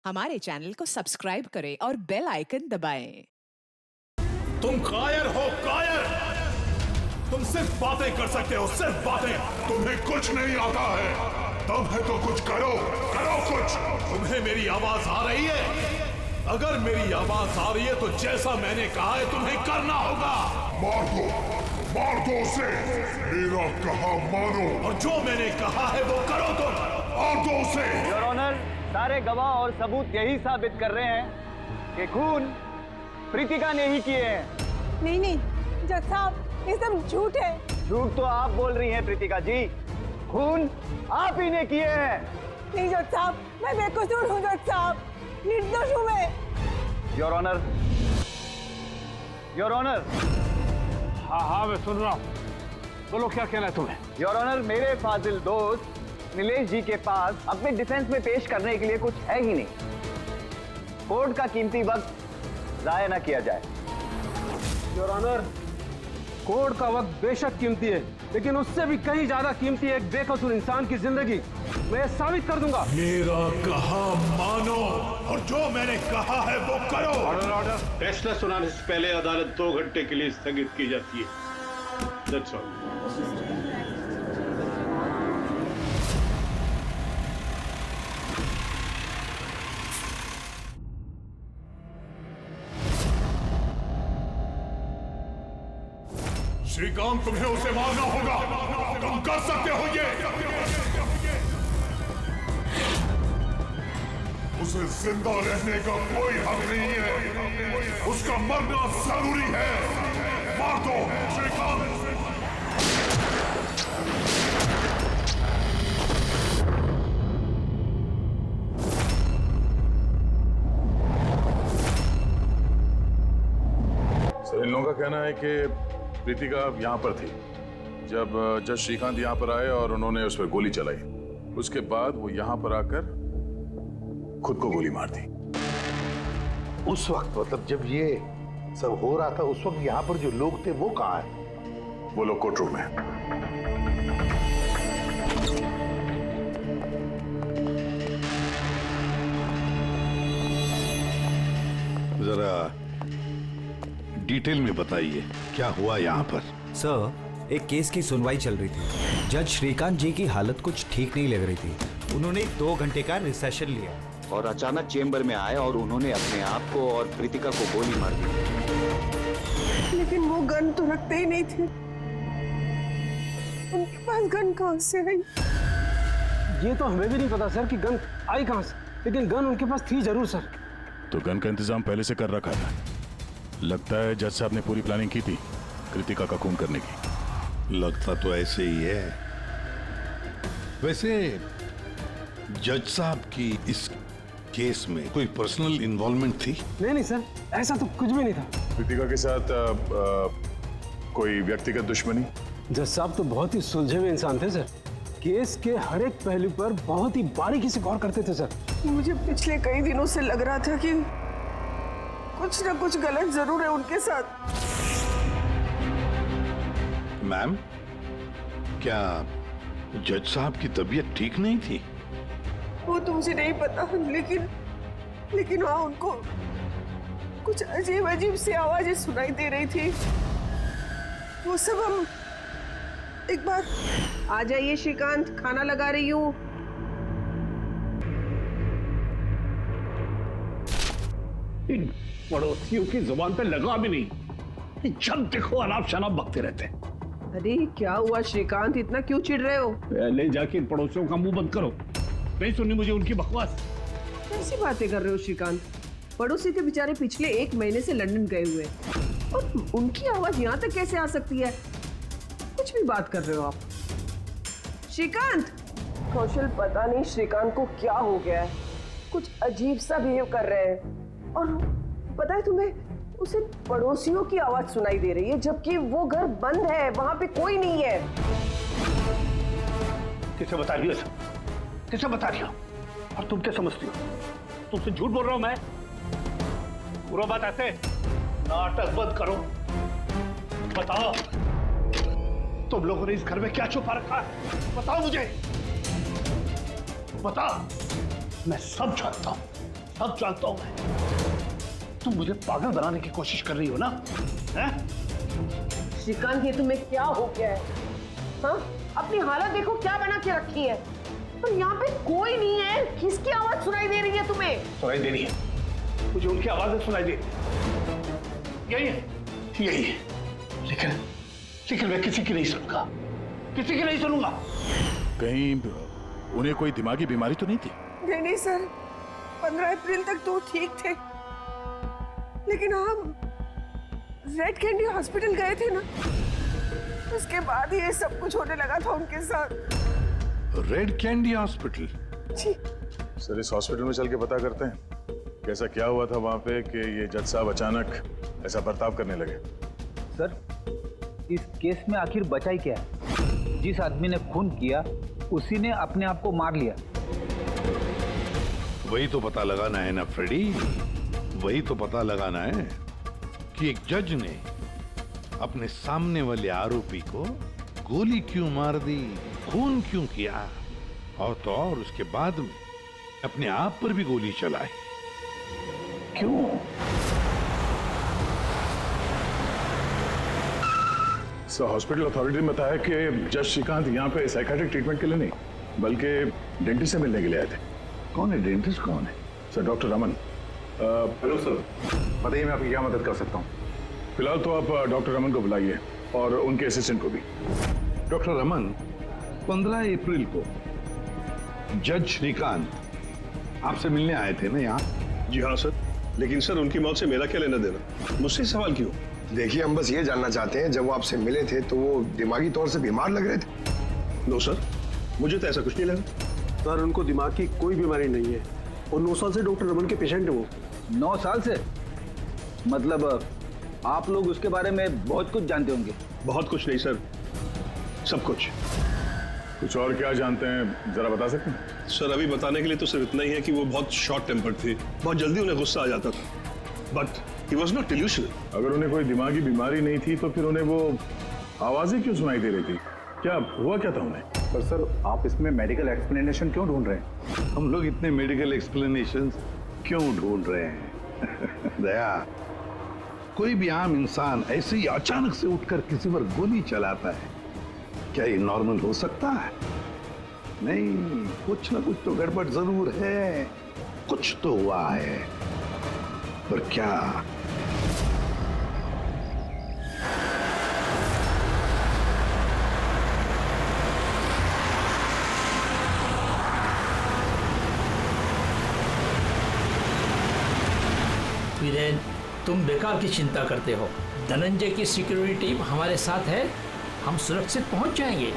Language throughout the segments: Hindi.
हमारे चैनल को सब्सक्राइब करें और बेल आइकन दबाएं। तुम कायर हो, कायर। तुम सिर्फ बातें कर सकते हो, सिर्फ बातें। तुम्हें कुछ नहीं आता है। दम है तो कुछ करो, करो कुछ। तुम्हें मेरी आवाज आ रही है? अगर मेरी आवाज आ रही है तो जैसा मैंने कहा है तुम्हें करना होगा। मार दो उसे। मेरा कहा मानो और जो मैंने कहा है वो करो। तुम मार दो उसे। योर ऑनर, सारे गवाह और सबूत यही साबित कर रहे हैं कि खून प्रीतिका ने ही किए हैं। नहीं जज साहब, ये सब झूठ है। झूठ तो आप बोल रही हैं प्रीतिका जी, खून आप ही ने किए हैं। नहीं जज साहब, मैं बेकसूर हूँ जज साहब, निर्दोष हूँ मैं। Your honour, your honour. हाँ मैं सुन रहा हूँ, बोलो क्या कहना है तुम्हें। योर ऑनर, मेरे फाजिल दोस्त नीलेश जी के पास अपने डिफेंस में पेश करने के लिए कुछ है ही नहीं। कोर्ट का कीमती वक्त जाया न किया जाए। योर ऑनर, कोर्ट का वक्त बेशक कीमती है, लेकिन उससे भी कहीं ज्यादा कीमती है एक बेकसूर इंसान की जिंदगी। मैं ये साबित कर दूंगा। मेरा कहा मानो और जो मैंने कहा है वो करो। Order order. फैसला सुनाने से पहले अदालत 2 घंटे के लिए स्थगित की जाती है। That's all. श्रीकांत, तुम्हें उसे मारना होगा। तुम कर सकते हो ये। उसे जिंदा रहने का कोई हक नहीं है। उसका मरना जरूरी है। मार दो श्रीकांत। सर, इन लोगों का कहना है कि प्रीतिका यहाँ पर थी जब जज श्रीकांत यहाँ पर आए और उन्होंने उस पर गोली चलाई। उसके बाद वो यहाँ पर आकर खुद को गोली मार दी। उस वक्त मतलब जब ये सब हो रहा था, उस वक्त यहाँ पर जो लोग थे वो कहाँ है? वो लोग कोर्ट रूम में। जरा डिटेल में बताइए क्या हुआ यहाँ पर। सर, एक केस की सुनवाई चल रही थी। जज श्रीकांत जी की हालत कुछ ठीक नहीं लग रही थी। उन्होंने 2 घंटे का रिसेशन लिया और अचानक चेंबर में आए और उन्होंने अपने आप को और प्रीतिका को गोली मार दी। लेकिन वो गन तो रखते ही नहीं थे। उनके पास गन कहाँ से आई? ये तो हमें भी नहीं पता सर कि गन आई कहाँ से, लेकिन गन उनके पास थी जरूर सर। तो गन का इंतजाम पहले से कर रखा था। लगता है जज साहब ने पूरी प्लानिंग की थी कृतिका का खून करने की। लगता तो ऐसे ही है। वैसे जज साहब की इस केस में कोई पर्सनल इन्वॉल्वमेंट थी? नहीं सर, ऐसा तो कुछ भी नहीं था। कृतिका के साथ कोई व्यक्तिगत दुश्मनी? जज साहब तो बहुत ही सुलझे हुए इंसान थे सर। केस के हर एक पहलू पर बहुत ही बारीकी से गौर करते थे सर। मुझे पिछले कई दिनों से लग रहा था कि कुछ ना कुछ गलत जरूर है उनके साथ। मैम, क्या जज साहब की तबीयत ठीक नहीं थी? वो तो मुझे नहीं पता, लेकिन हाँ, उनको कुछ अजीब अजीब सी आवाजें सुनाई दे रही थी। वो सब हम एक बार। आ जाइए श्रीकांत, खाना लगा रही हूँ। इन पड़ोसियों की जुबान पे लगा भी नहीं, जब देखो अनाप शनाप बकते रहते हैं। अरे क्या हुआ श्रीकांत, इतना क्यों चिढ़ रहे हो? पहले जाके इन पड़ोसियों का मुंह बंद करो, नहीं सुननी मुझे उनकी बकवास। कैसी बातें कर रहे हो श्रीकांत? पड़ोसी थे बेचारे, पिछले 1 महीने से लंदन गए हुए, और उनकी आवाज यहाँ तक कैसे आ सकती है? कुछ भी बात कर रहे हो आप श्रीकांत। कौशल, पता नहीं श्रीकांत को क्या हो गया है, कुछ अजीब सा बिहेव कर रहे हैं। और पता है तुम्हें, उसे पड़ोसियों की आवाज सुनाई दे रही है, जबकि वो घर बंद है, वहां पे कोई नहीं है। किसे बता रही हो सब? किसे बता रही हो? और तुम क्या समझती हो? तुमसे झूठ बोल रहा हूं मैं? पूरा बात ऐसे, नाटक बंद करो। बताओ, तुम लोगों ने इस घर में क्या छुपा रखा है? बताओ मुझे, बताओ। मैं सब जानता हूं, सब जानता हूं मैं। तुम मुझे पागल बनाने की कोशिश कर रही हो ना? हैं? श्रीकांत, ये तुम्हें क्या हो गया है? हाँ, अपनी हालत देखो क्या बना के रखी है। और यहाँ पे कोई नहीं है, किसकी आवाज सुनाई दे रही है तुम्हें? सुनाई दे रही है, मुझे उनकी आवाजें सुनाई दे यही है, यही है। लेकिन मैं किसी की नहीं सुनूंगा, किसी की नहीं सुनूंगा। कहीं उन्हें कोई दिमागी बीमारी तो नहीं थी? नहीं सर, 15 अप्रैल तक तो ठीक थे, लेकिन हम रेड कैंडी हॉस्पिटल गए थे ना, उसके बाद ये सब कुछ होने लगा था उनके साथ। Red candy hospital? जी सर, इस हॉस्पिटल में चल के पता करते हैं कैसा क्या हुआ था वहां पे कि ये जज साहब अचानक ऐसा बर्ताव करने लगे। सर, इस केस में आखिर बचा ही क्या है? जिस आदमी ने खून किया उसी ने अपने आप को मार लिया। वही तो पता लगाना है ना फ्रेडी, वही तो पता लगाना है कि एक जज ने अपने सामने वाले आरोपी को गोली क्यों मार दी, खून क्यों किया, और तो और उसके बाद में अपने आप पर भी गोली चलाई। क्यों? सर, हॉस्पिटल अथॉरिटी ने बताया कि जज श्रीकांत यहाँ पे साइकियाट्रिक ट्रीटमेंट के लिए नहीं बल्कि डेंटिस्ट से मिलने के लिए आए थे। कौन है डेंटिस्ट? कौन है? Sir, doctor Raman. Hello sir, बताइए मैं आपकी क्या मदद कर सकता हूँ। फिलहाल तो आप डॉक्टर रमन को बुलाइए और उनके असिस्टेंट को भी। डॉक्टर रमन, 15 अप्रैल को जज श्रीकांत आपसे मिलने आए थे ना यहाँ? जी हाँ सर, लेकिन सर उनकी मौत से मेरा क्या लेना देना? मुझसे सवाल क्यों? देखिए, हम बस ये जानना चाहते हैं, जब वो आपसे मिले थे तो वो दिमागी तौर से बीमार लग रहे थे? नो सर, मुझे तो ऐसा कुछ नहीं लगा। सर, उनको दिमाग की कोई बीमारी नहीं है और 9 साल से डॉक्टर रमन के पेशेंट है वो। 9 साल से? मतलब आप लोग उसके बारे में बहुत कुछ जानते होंगे। बहुत कुछ नहीं सर, सब कुछ। कुछ और क्या जानते हैं जरा बता सकते हैं? सर, अभी बताने के लिए तो सिर्फ इतना ही है कि वो बहुत शॉर्ट टेम्पर्ड थे, बहुत जल्दी उन्हें गुस्सा आ जाता था, but he was not delusional. अगर उन्हें कोई दिमागी बीमारी नहीं थी तो फिर उन्हें वो आवाजें क्यों सुनाई दे रही थी? क्या हुआ क्या था उन्हें? पर सर, आप इसमें मेडिकल एक्सप्लेनेशन क्यों ढूंढ रहे हैं? हम लोग इतने मेडिकल एक्सप्लेनेशन क्यों ढूंढ रहे हैं? दया, कोई भी आम इंसान ऐसे ही अचानक से उठकर किसी पर गोली चलाता है, क्या ये नॉर्मल हो सकता है? नहीं, कुछ ना कुछ तो गड़बड़ जरूर है, कुछ तो हुआ है, पर क्या? वीरेन, तुम बेकार की चिंता करते हो। धनंजय की सिक्योरिटी टीम हमारे साथ है, हम सुरक्षित पहुंच जाएंगे।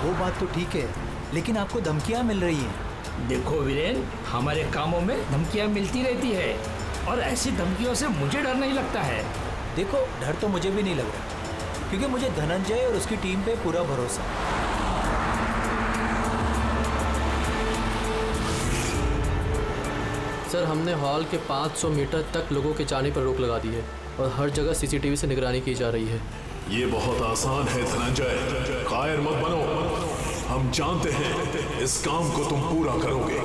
वो बात तो ठीक है, लेकिन आपको धमकियां मिल रही हैं। देखो वीरेन, हमारे कामों में धमकियां मिलती रहती है और ऐसी धमकियों से मुझे डर नहीं लगता है। देखो, डर तो मुझे भी नहीं लग रहा, क्योंकि मुझे धनंजय और उसकी टीम पे पूरा भरोसा है। सर, हमने हॉल के 500 मीटर तक लोगों के जाने पर रोक लगा दी है और हर जगह सीसीटीवी से निगरानी की जा रही है। ये बहुत आसान है धनंजय, कायर मत बनो। हम जानते हैं इस काम को तुम पूरा करोगे,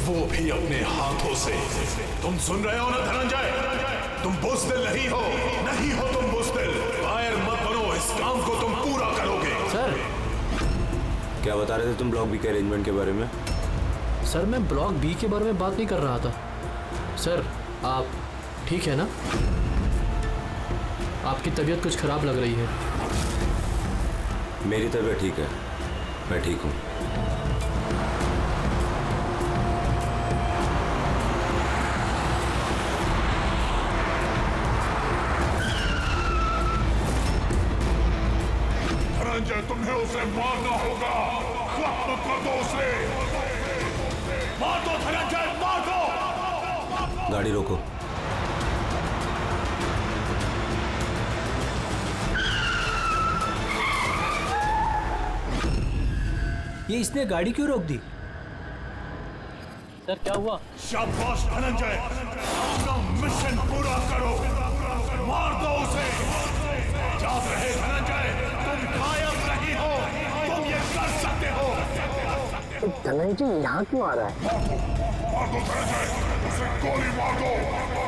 वो भी अपने हाथों से। तुम सुन रहे हो ना धनंजय? तुम बुज़दिल नहीं हो, नहीं हो तुम बुज़दिल। कायर मत बनो, इस काम को तुम पूरा करोगे। सर, क्या बता रहे थे तुम ब्लॉक बी के अरेंजमेंट के बारे में? सर, मैं ब्लॉक बी के बारे में बात नहीं कर रहा था। सर, आप ठीक है ना? आपकी तबीयत कुछ खराब लग रही है। मेरी तबीयत ठीक है, मैं ठीक हूँ। धनंजय, तुम्हें उसे मारना होगा। खत्म कर दो उसे, मार दो धनंजय, मार दो। गाड़ी रोको। ये इसने गाड़ी क्यों रोक दी? सर, क्या हुआ? शाबाश धनंजय, अपना मिशन पूरा करो, मार दो उसे। याद रहे धनंजय, तुम कायर नहीं हो, तुम धनंजय यहाँ क्यों आ रहा है? मार दो धनंजय, उसे गोली मार दो,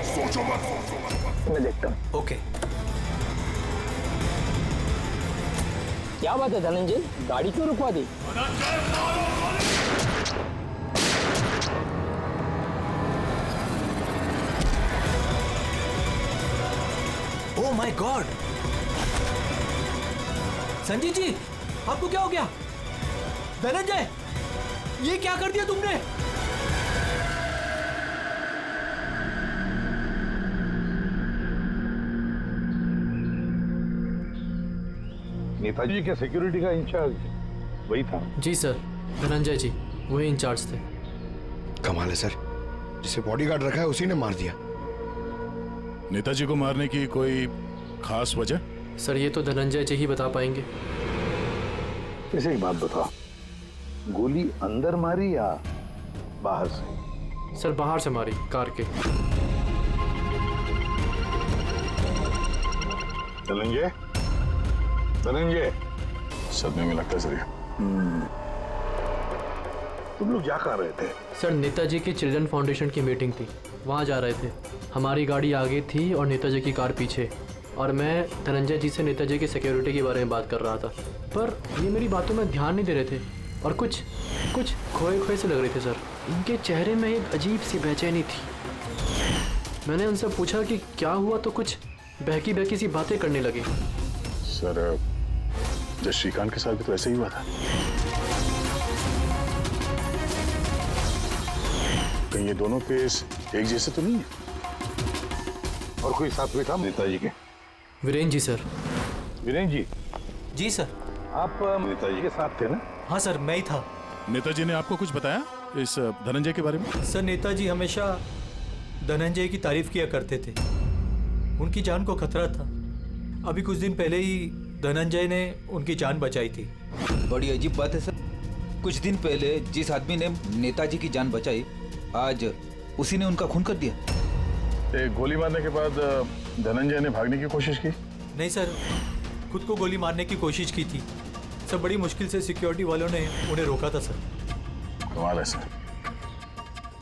सोचो मत। मैं देखता हूँ। ओके। क्या बात है धनंजय, गाड़ी क्यों रुकवा दी? ओह माय गॉड, संजीव जी आपको क्या हो गया? धनंजय ये क्या कर दिया तुमने? नेताजी के सिक्योरिटी का इंचार्ज वही था? जी सर, धनंजय जी वही इंचार्ज थे। कमाल है सर, जिसे बॉडीगार्ड रखा है उसी ने मार दिया। नेताजी को मारने की कोई खास वजह? सर ये तो धनंजय जी ही बता पाएंगे। इसे एक बात बता, गोली अंदर मारी या बाहर से? सर बाहर से मारी, कार के। धनंजय, धनंजय, सदमे में लगता है सर। तुम लोग क्या कर रहे थे? सर नेताजी की चिल्ड्रन फाउंडेशन की मीटिंग थी, वहाँ जा रहे थे। हमारी गाड़ी आगे थी और नेताजी की कार पीछे, और मैं धनंजय जी से नेताजी की सिक्योरिटी के बारे में बात कर रहा था, पर ये मेरी बातों में ध्यान नहीं दे रहे थे और कुछ खोए खोए से लग रहे थे सर। इनके चेहरे में एक अजीब सी बेचैनी थी। मैंने उनसे पूछा कि क्या हुआ, तो कुछ बहकी सी बातें करने लगे। सर जब श्रीकांत के साथ भी तो ऐसे ही हुआ था। कहीं ये दोनों केस एक जैसे तो नहीं है? और कोई साथ में था नेताजी के? वीरेंद्र जी सर। वीरेंद्र जी? जी सर। आप नेताजी के साथ थे ना? हाँ सर, मैं ही था। नेताजी ने आपको कुछ बताया इस धनंजय के बारे में? सर नेताजी हमेशा धनंजय की तारीफ किया करते थे, उनकी जान को खतरा था। अभी कुछ दिन पहले ही धनंजय ने उनकी जान बचाई थी। बड़ी अजीब बात है सर, कुछ दिन पहले जिस आदमी ने नेताजी की जान बचाई, आज उसी ने उनका खून कर दिया। एक गोली मारने के बाद धनंजय ने भागने की कोशिश की? नहीं सर, खुद को गोली मारने की कोशिश की थी सर। बड़ी मुश्किल से सिक्योरिटी वालों ने उन्हें रोका था सर। कमाल है सर,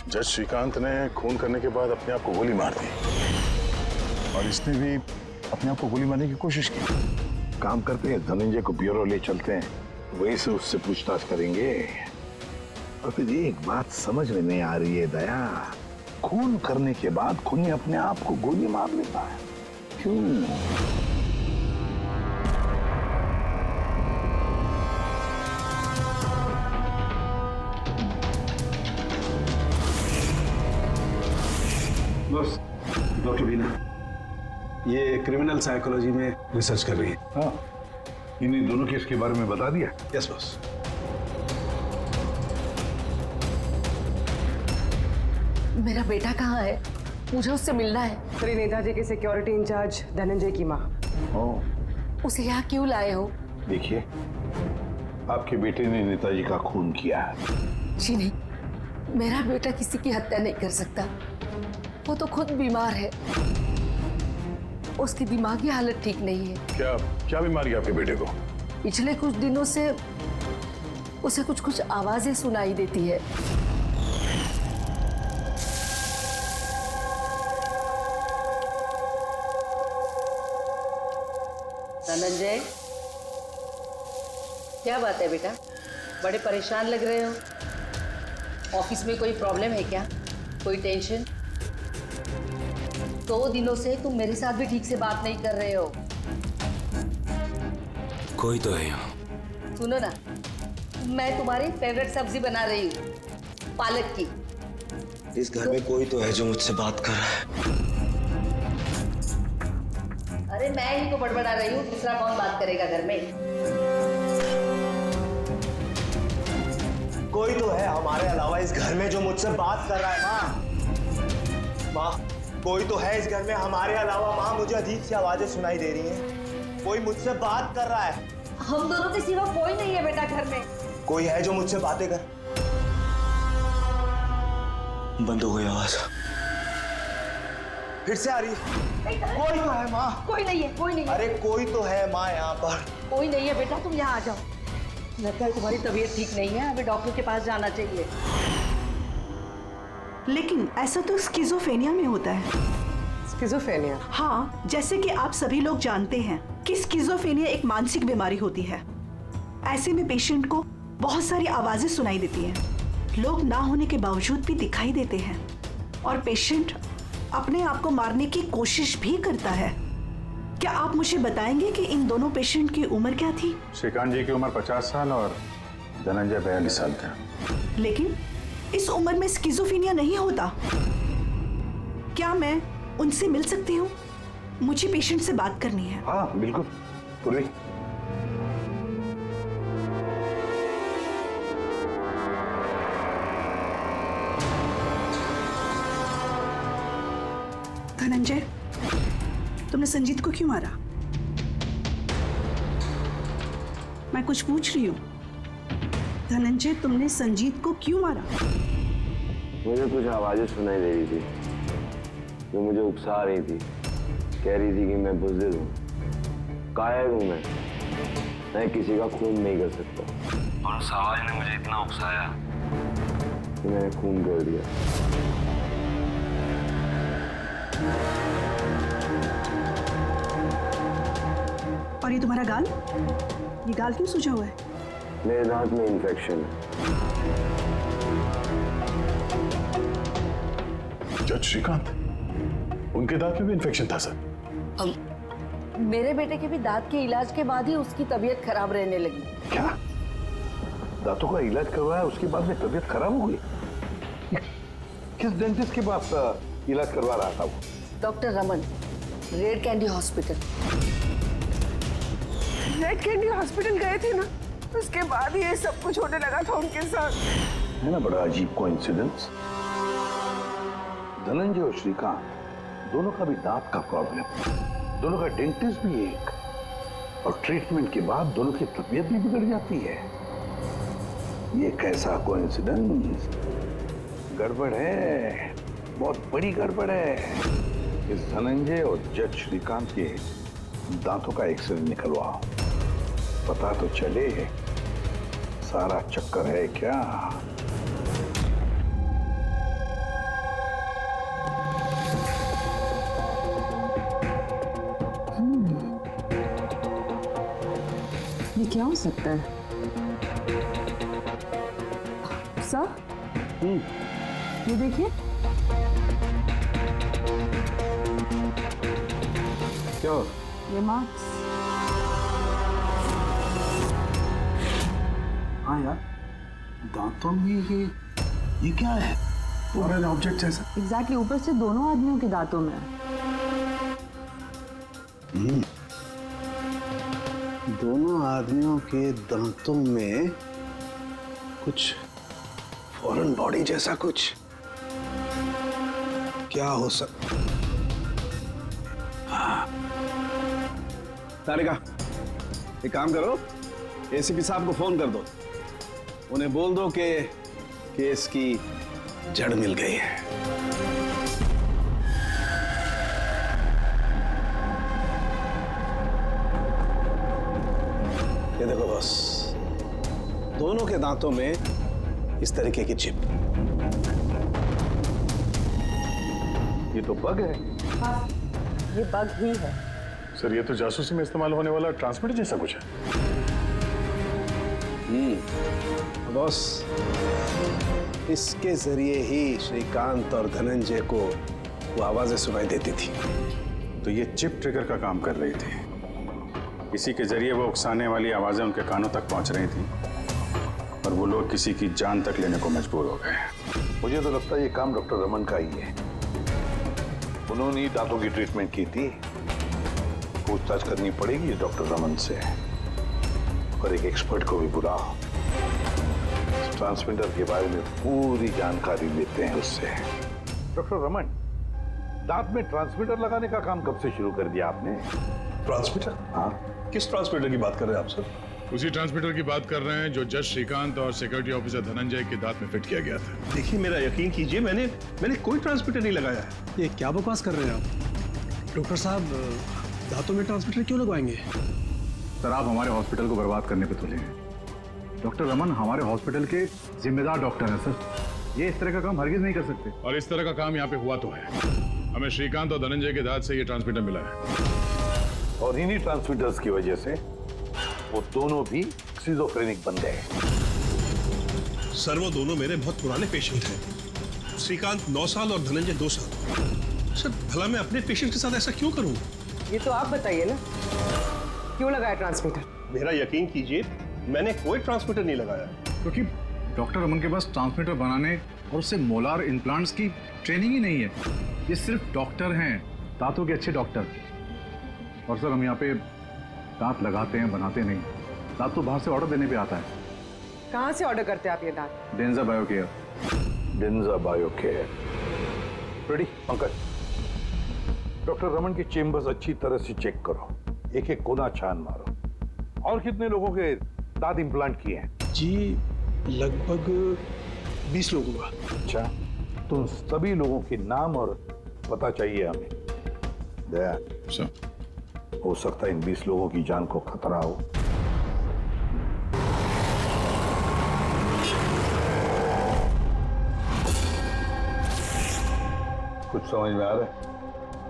जज श्रीकांत ने खून करने के बाद अपने आप को गोली मार दी और इसने भी अपने आप को गोली मारने की कोशिश की। काम करते हैं, धनंजय को ब्यूरो ले चलते हैं, वहीं से उससे पूछताछ करेंगे। और फिर एक बात समझ में नहीं आ रही है दया, खून करने के बाद खूनी अपने आप को गोली मार लेता है, क्यों? बस डॉक्टर बीना ये क्रिमिनल साइकोलॉजी में रिसर्च कर रही है। हाँ, इन्हीं दोनों केस के बारे में बता दिया? Yes boss. मेरा बेटा कहाँ है? मुझे उससे मिलना है। श्री नेताजी के सिक्योरिटी इंचार्ज धनंजय की माँ। उसे यहाँ क्यों लाए हो? देखिए, आपके बेटे ने नेताजी का खून किया है। जी नहीं, मेरा बेटा किसी की हत्या नहीं कर सकता। वो तो खुद बीमार है, उसकी दिमागी हालत ठीक नहीं है। क्या बीमारी है आपके बेटे को? पिछले कुछ दिनों से उसे कुछ आवाजें सुनाई देती है। धनंजय, क्या बात है बेटा? बड़े परेशान लग रहे हो। ऑफिस में कोई प्रॉब्लम है क्या? कोई टेंशन? 2 दिनों से तुम मेरे साथ भी ठीक से बात नहीं कर रहे हो। कोई तो है यहाँ। सुनो ना, मैं तुम्हारी फेवरेट सब्जी बना रही हूँ, पालक की। इस घर में कोई तो है जो मुझसे बात कर रहा है। अरे मैं ही तो बड़बड़ा रही हूँ, दूसरा कौन बात करेगा घर में? कोई तो है हमारे अलावा इस घर में जो मुझसे बात कर रहा है। माँ, कोई तो है इस घर में हमारे अलावा। माँ, मुझे अजीब सी आवाजें सुनाई दे रही हैं। कोई मुझसे बात कर रहा है। हम दोनों के सिवा कोई नहीं है बेटा घर में। कोई है जो मुझसे बातें कर। बंद हो गई आवाज, फिर से आ रही है। कोई तो है माँ। कोई नहीं है, कोई नहीं है। अरे कोई तो है माँ यहाँ पर। कोई नहीं है बेटा, तुम यहाँ आ जाओ। लगता है तुम्हारी तबीयत ठीक नहीं है, अभी डॉक्टर के पास जाना चाहिए। लेकिन ऐसा तो स्किज़ोफ्रेनिया में होता है। स्किज़ोफ्रेनिया? हाँ, जैसे कि आप सभी लोग जानते हैं कि स्किज़ोफ्रेनिया एक मानसिक बीमारी होती है। ऐसे में पेशेंट को बहुत सारी आवाजें सुनाई देती हैं, लोग ना होने के बावजूद भी दिखाई देते हैं और पेशेंट अपने आप को मारने की कोशिश भी करता है। क्या आप मुझे बताएंगे कि इन दोनों पेशेंट की उम्र क्या थी? श्रीकांत जी की उम्र 50 साल और धनंजय 42 साल का। लेकिन इस उम्र में स्किज़ोफ्रेनिया नहीं होता। क्या मैं उनसे मिल सकती हूँ? मुझे पेशेंट से बात करनी है। हाँ बिल्कुल पूर्वी। धनंजय, तुमने संजीत को क्यों मारा? मैं कुछ पूछ रही हूँ। धनंजय, तुमने संजीत को क्यों मारा? मुझे कुछ आवाजें सुनाई दे रही थी जो मुझे उकसा रही थी। कह रही थी कि मैं बुज़दिल हूँ, कायर हूँ, मैं किसी का खून नहीं कर सकता। और उस आवाज ने मुझे इतना उकसाया कि मैंने खून कर दिया। और ये तुम्हारा गाल? ये गाल क्यों सूजा हुआ है? मेरे दांत में इन्फेक्शन है। जज श्रीकांत, उनके दांत में भी इन्फेक्शन था सर? मेरे बेटे के भी दांत के इलाज के बाद ही उसकी तबीयत खराब रहने लगी। क्या? दांतों का इलाज करवाया उसके बाद में तबीयत खराब हो गई? किस डेंटिस्ट के पास इलाज करवा रहा था वो? Doctor Raman, red candy hospital. Red candy hospital गए थे ना, उसके बाद ये सब कुछ होने लगा था उनके साथ। है ना बड़ा अजीब कोइंसिडेंस। धनंजय और श्रीकांत दोनों का भी दांत का प्रॉब्लम, दोनों का डेंटिस्ट भी एक, और ट्रीटमेंट के बाद दोनों की तबीयत भी बिगड़ जाती है। ये कैसा कोइंसिडेंस? गड़बड़ है, बहुत बड़ी गड़बड़ है। इस धनंजय और जज श्रीकांत के दांतों का एक्सरे निकलवाओ, पता तो चले सारा चक्कर है क्या। ये क्या हो सकता है? सर, ये देखिए। क्या? ये मार्क्स। हाँ यार, दांतों में ये क्या है? फॉरेन ऑब्जेक्ट जैसा। एग्जैक्टली, ऊपर से दोनों आदमियों के दांतों में। दोनों आदमियों के दांतों में कुछ फॉरेन बॉडी जैसा कुछ। क्या हो सकता? तारिका, एक काम करो, एसीपी साहब को फोन कर दो, उन्हें बोल दो कि केस की जड़ मिल गई है। ये देखो बॉस, दोनों के दांतों में इस तरीके की चिप। ये तो बग है। हाँ, ये बग ही है। सर, ये तो जासूसी में इस्तेमाल होने वाला ट्रांसमीटर जैसा कुछ है। बॉस, इसके जरिए ही श्रीकांत और धनंजय को वो आवाजें सुनाई देती थी। तो ये चिप ट्रिगर का काम कर रही थी। इसी के जरिए वो उकसाने वाली आवाजें उनके कानों तक पहुंच रही थी और वो लोग किसी की जान तक लेने को मजबूर हो गए। मुझे तो लगता है ये काम डॉक्टर रमन का ही है। उन्होंने ही दांतों की ट्रीटमेंट की थी। पूछताछ करनी पड़ेगी डॉक्टर रमन से, और एक एक्सपर्ट को भी बुलाओ। ट्रांसमीटर के बारे में पूरी जानकारी लेते हैं उससे। डॉक्टर रमन, दांत में ट्रांसमीटर लगाने का काम कब से शुरू कर दिया आपने? ट्रांसमीटर? हाँ। किस ट्रांसमीटर की बात कर रहे हैं आप सर? उसी ट्रांसमीटर की बात कर रहे हैं जो जज श्रीकांत और सिक्योरिटी ऑफिसर धनंजय के दांत में फिट किया गया था। देखिए, मेरा यकीन कीजिए, मैंने कोई ट्रांसमीटर नहीं लगाया है। ये क्या बकवास कर रहे हैं आप? डॉक्टर साहब, दांतों में ट्रांसमीटर क्यों लगवाएंगे? सर, आप हमारे हॉस्पिटल को बर्बाद करने पे तुले हैं। डॉक्टर रमन हमारे हॉस्पिटल के जिम्मेदार डॉक्टर हैं सर। ये इस तरह का काम हरगिज नहीं कर सकते। और इस तरह का काम यहाँ पे हुआ तो है। हमें श्रीकांत और धनंजय के दांत से ये ट्रांसमीटर मिला है। और इन्हीं ट्रांसमीटर्स की वजह से वो दोनों भी स्किज़ोफ्रेनिक बन गए। सर वो दोनों मेरे बहुत पुराने पेशेंट हैं। श्रीकांत 9 साल और धनंजय 2 साल। सर भला मैं अपने पेशेंट के साथ ऐसा क्यों करूं? ये तो आप बताइए ना, क्यों लगाया ट्रांसमीटर? मेरा यकीन कीजिए, मैंने कोई ट्रांसमीटर नहीं लगाया। क्योंकि डॉक्टर रमन के पास ट्रांसमीटर बनाने और उससे मोलार इम्प्लांट्स की ट्रेनिंग ही नहीं है। ये सिर्फ डॉक्टर हैं, दांतों के अच्छे डॉक्टर। और सर हम यहाँ पे दांत लगाते हैं, बनाते नहीं। दांत तो बाहर से ऑर्डर देने पे आता है। कहाँ से ऑर्डर करते हैं आप ये दांत? डेंजा बायोकेयर। डेंजा बायोकेयर। रेडी पंकज, डॉक्टर रमन की चेम्बर्स अच्छी तरह से चेक करो, एक एक कोना छान मारो। और कितने लोगों के दांत इम्प्लांट किए हैं? जी लगभग 20 लोगों का। अच्छा, तो उन सभी लोगों के नाम और पता चाहिए हमें। दया हो सकता है इन 20 लोगों की जान को खतरा हो। कुछ समझ में आ रहा है?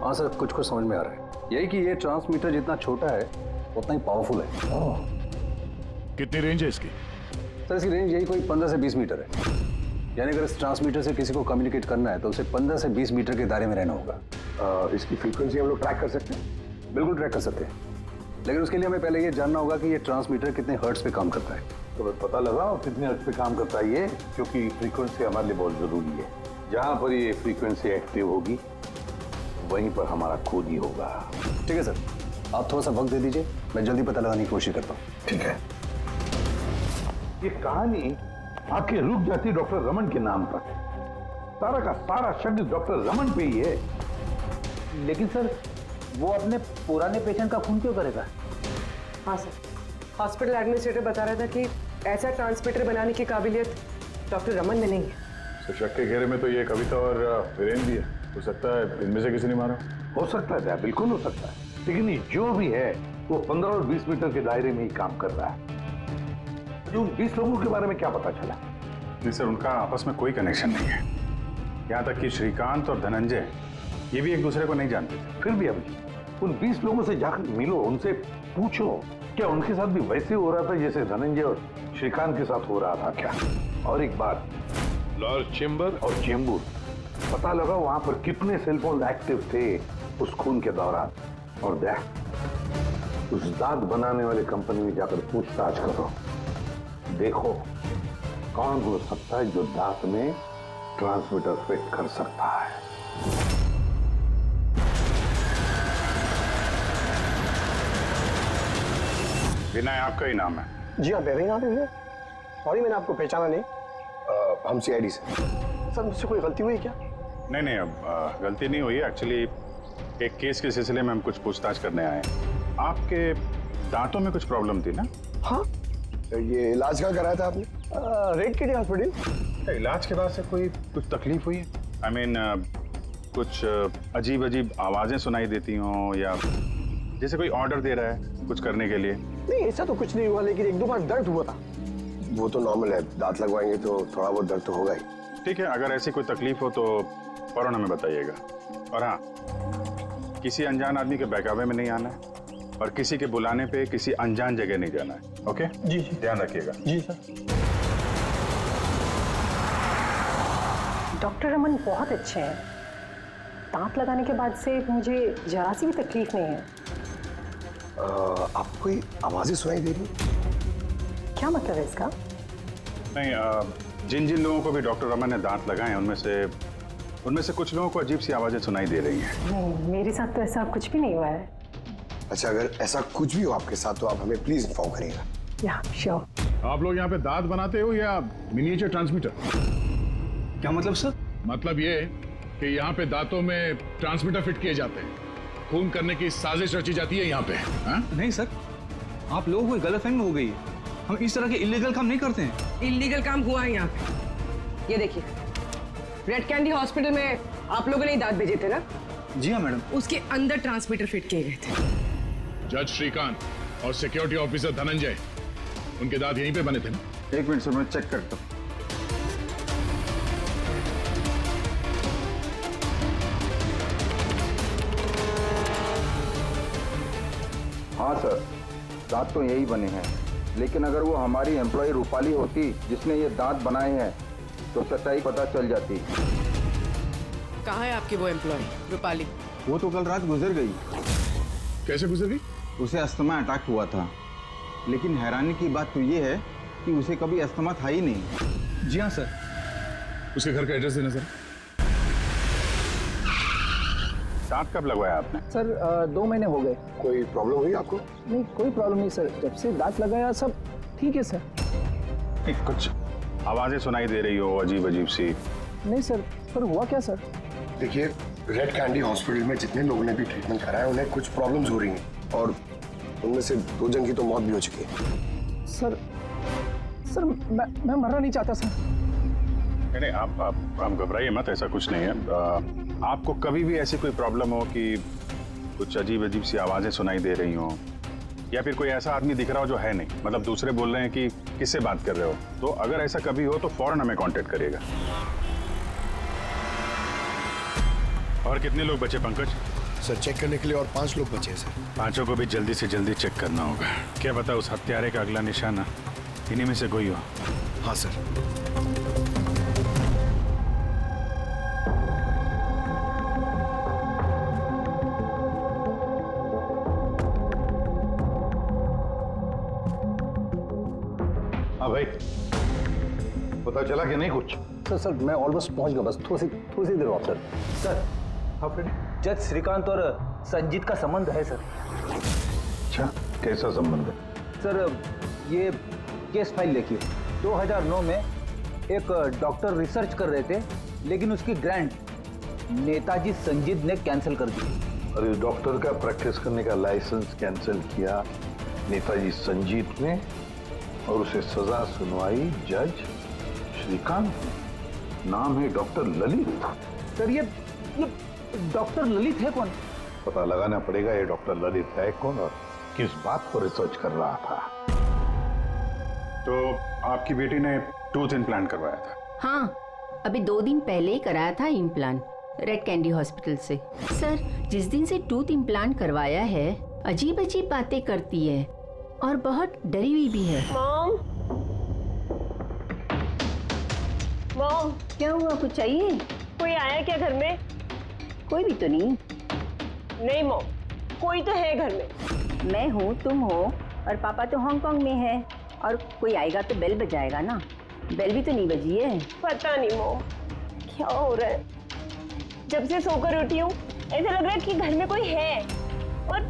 हाँ सर, कुछ समझ में आ रहा है। यही कि ये ट्रांसमीटर जितना छोटा है उतना ही पावरफुल है। कितनी रेंज है इसकी? सर इसकी रेंज यही कोई 15 से 20 मीटर है। यानी अगर इस ट्रांसमीटर से किसी को कम्युनिकेट करना है तो उसे 15 से 20 मीटर के दायरे में रहना होगा। इसकी फ्रीक्वेंसी हम लोग ट्रैक कर सकते हैं? बिल्कुल ट्रैक कर सकते हैं, लेकिन उसके लिए हमें पहले ये जानना होगा कि ये ट्रांसमीटर कितने हर्ट्ज पे काम करता है। तो पता लगाओ कितने हर्ट्ज पे काम करता है ये, क्योंकि फ्रीक्वेंसी हमारे लिए बहुत जरूरी है। जहाँ पर ये फ्रीक्वेंसी एक्टिव होगी वहीं पर हमारा खोज ही होगा। ठीक है सर, आप थोड़ा सा वक्त दे दीजिए, मैं जल्दी पता लगाने की कोशिश करता हूँ। ठीक है। ये कहानी आके रुक जाती डॉक्टर रमन के नाम पर। सारा का सारा शक डॉक्टर रमन पे ही है। लेकिन सर वो अपने पुराने पेशेंट का खून क्यों करेगा? हाँ सर, हॉस्पिटल एडमिनिस्ट्रेटर बता रहा था कि ऐसा ट्रांसमीटर बनाने की काबिलियत डॉक्टर रमन में नहीं है। तो शक के घेरे में तो ये कविता और वीरेन भी है। हो सकता है इनमें से किसी ने मारा। हो सकता है, बिल्कुल हो सकता है, लेकिन ये जो भी है वो 15 और 20 मीटर के दायरे में ही काम कर रहा है। जो 20 लोगों के बारे में क्या पता चला? नहीं सर, उनका आपस में कोई कनेक्शन नहीं है। यहाँ तक कि श्रीकांत और धनंजय ये भी एक दूसरे को नहीं जानते थे। फिर भी अभी उन 20 लोगों से जाकर मिलो, उनसे पूछो क्या उनके साथ भी वैसे हो रहा था जैसे धनंजय और श्रीकांत के साथ हो रहा था क्या? और एक बात, लॉर्ड चेम्बर और चेंबूर, पता लगा वहां पर कितने सेलफोन एक्टिव थे उस खून के दौरान। और देख, उस दांत बनाने वाले कंपनी में जाकर पूछताछ करो, देखो कौन हो सकता है जो दांत में ट्रांसमीटर फिट कर सकता है। विनय आपका ही नाम है? जी हाँ, मेरा ही नाम है। सॉरी मैंने आपको पहचाना नहीं। हम CID से। सर मुझसे कोई गलती हुई क्या? नहीं, अब गलती नहीं हुई। एक्चुअली एक केस के सिलसिले में हम कुछ पूछताछ करने आए हैं। आपके दांतों में कुछ प्रॉब्लम थी ना? हाँ, ये इलाज कहाँ कराया था आपने? रेड किडी हॉस्पिटल। इलाज के बाद से कुछ तकलीफ हुई? I mean, कुछ अजीब अजीब आवाजें सुनाई देती हों या जैसे कोई ऑर्डर दे रहा है कुछ करने के लिए? नहीं ऐसा तो कुछ नहीं हुआ, लेकिन 1-2 बार दर्द हुआ था। वो तो नॉर्मल है, दांत लगवाएंगे तो थोड़ा बहुत दर्द तो होगा ही। ठीक है, अगर ऐसी कोई तकलीफ हो तो फौरन हमें बताइएगा। और हाँ, किसी अनजान आदमी के बहकावे में नहीं आना है और किसी के बुलाने पे किसी अनजान जगह नहीं जाना है। ओके जी, ध्यान रखिएगा। जी सर। डॉक्टर रमन बहुत अच्छे हैं। दांत लगाने के बाद से मुझे जरा सी भी तकलीफ नहीं है। आपको कोई आवाजें सुनाई दे रही? क्या मतलब है इसका? नहीं, जिन जिन लोगों को भी डॉक्टर रमन ने दांत लगाए हैं उनमें से कुछ लोगों को अजीब सी आवाजें सुनाई दे रही हैं। नहीं, मेरे साथ तो ऐसा कुछ भी नहीं हुआ है। अच्छा, अगर ऐसा कुछ भी हो आपके साथ तो आप हमें प्लीज इन्फॉर्म करिएगा। या श्योर। आप लोग यहाँ पे दांत बनाते हो या मिनिएचर ट्रांसमीटर? क्या मतलब सर? मतलब ये कि यहाँ पे दांतों में ट्रांसमीटर फिट किए जाते हैं, खून करने की साजिश रची जाती है यहाँ पे। हा? नहीं सर, आप लोगों को गलतफहमी हो गई है। हम इस तरह के इलीगल काम नहीं करते हैं। इलीगल काम हुआ है यहाँ पे। ये देखिए, रेड कैंडी हॉस्पिटल में आप लोगों ने ही दांत भेजे थे ना? जी हाँ मैडम। उसके अंदर ट्रांसमीटर फिट किए गए थे। जज श्रीकांत और सिक्योरिटी ऑफिसर धनंजय, उनके दांत यहीं पे बने थे ना? एक मिनट सर, मैं चेक करता हूँ। हाँ सर, दांत तो यही बने हैं, लेकिन अगर वो हमारी एम्प्लॉय रूपाली होती जिसने ये दांत बनाए हैं तो सच्चाई पता चल जाती। कहाँ है आपकी वो एम्प्लॉय रूपाली? वो तो कल रात गुजर गई। कैसे गुजर गई? उसे अस्थमा अटैक हुआ था, लेकिन हैरानी की बात तो ये है कि उसे कभी अस्थमा था ही नहीं। जी हाँ सर। उसके घर का एड्रेस देना सर। दांत कब लगवाया आपने? सर 2 महीने हो गए। कोई प्रॉब्लम हुई आपको? नहीं, कोई प्रॉब्लम नहीं सर, जब से दांत लगाया सब ठीक है सर। कुछ आवाजें सुनाई दे रही हो अजीब अजीब सी? नहीं सर, पर हुआ क्या सर? देखिए, रेड कैंडी हॉस्पिटल में जितने लोगों ने भी ट्रीटमेंट कराया उन्हें कुछ प्रॉब्लम्स हो रही हैं और उनमें से 2 जन की तो मौत भी हो चुकी है। सर मैं मरना नहीं चाहता सर। नहीं, आप घबराइए मत, ऐसा कुछ नहीं है। आपको कभी भी ऐसी कोई प्रॉब्लम हो कि कुछ अजीब अजीब सी आवाजें सुनाई दे रही हो, या फिर कोई ऐसा आदमी दिख रहा हो जो है नहीं, मतलब दूसरे बोल रहे हैं कि किससे बात कर रहे हो, तो अगर ऐसा कभी हो तो फौरन हमें कांटेक्ट करिएगा। और कितने लोग बचे पंकज? सर चेक करने के लिए और 5 लोग बचे हैं सर। 5 को भी जल्दी से जल्दी चेक करना होगा। क्या पता उस हत्यारे का अगला निशाना इन्हीं में से कोई हो। हाँ सर। हाँ भाई, पता चला कि नहीं कुछ? सर मैं ऑलमोस्ट पहुंच गया, बस थोड़ी सी देर और सर। सर हाँ फ्रेंड, जज श्रीकांत और संजीत का संबंध है सर। अच्छा, कैसा संबंध है? सर ये केस फाइल देखिए। 2009 में एक डॉक्टर रिसर्च कर रहे थे, लेकिन उसकी ग्रांट नेताजी संजीत ने कैंसिल कर दी। और इस डॉक्टर का प्रैक्टिस करने का लाइसेंस कैंसिल किया नेताजी संजीत ने, और उसे सजा सुनवाई जज श्रीकांत ने। नाम है डॉक्टर ललित। सर ये डॉक्टर ललित है कौन? पता लगाना पड़ेगा ये डॉक्टर ललित है कौन और किस बात पर रिसर्च कर रहा था। तो आपकी बेटी ने टूथ इम्प्लांट करवाया था? हाँ, अभी 2 दिन पहले ही कराया था इम्प्लांट रेड कैंडी हॉस्पिटल से। सर जिस दिन से टूथ इम्प्लांट करवाया है अजीब अजीब बातें करती है और बहुत डरी हुई भी है। मॉम क्या हुआ, कुछ चाहिए? कोई आया क्या घर में? कोई भी तो नहीं। नहीं मॉम, कोई तो है घर में। मैं हूँ, तुम हो, और पापा तो हांगकांग में है, और कोई आएगा तो बेल बजाएगा ना। बेल भी तो नहीं बजी है। पता नहीं मॉम क्या हो रहा है, जब से सोकर उठी हूँ ऐसा लग रहा है कि घर में कोई है और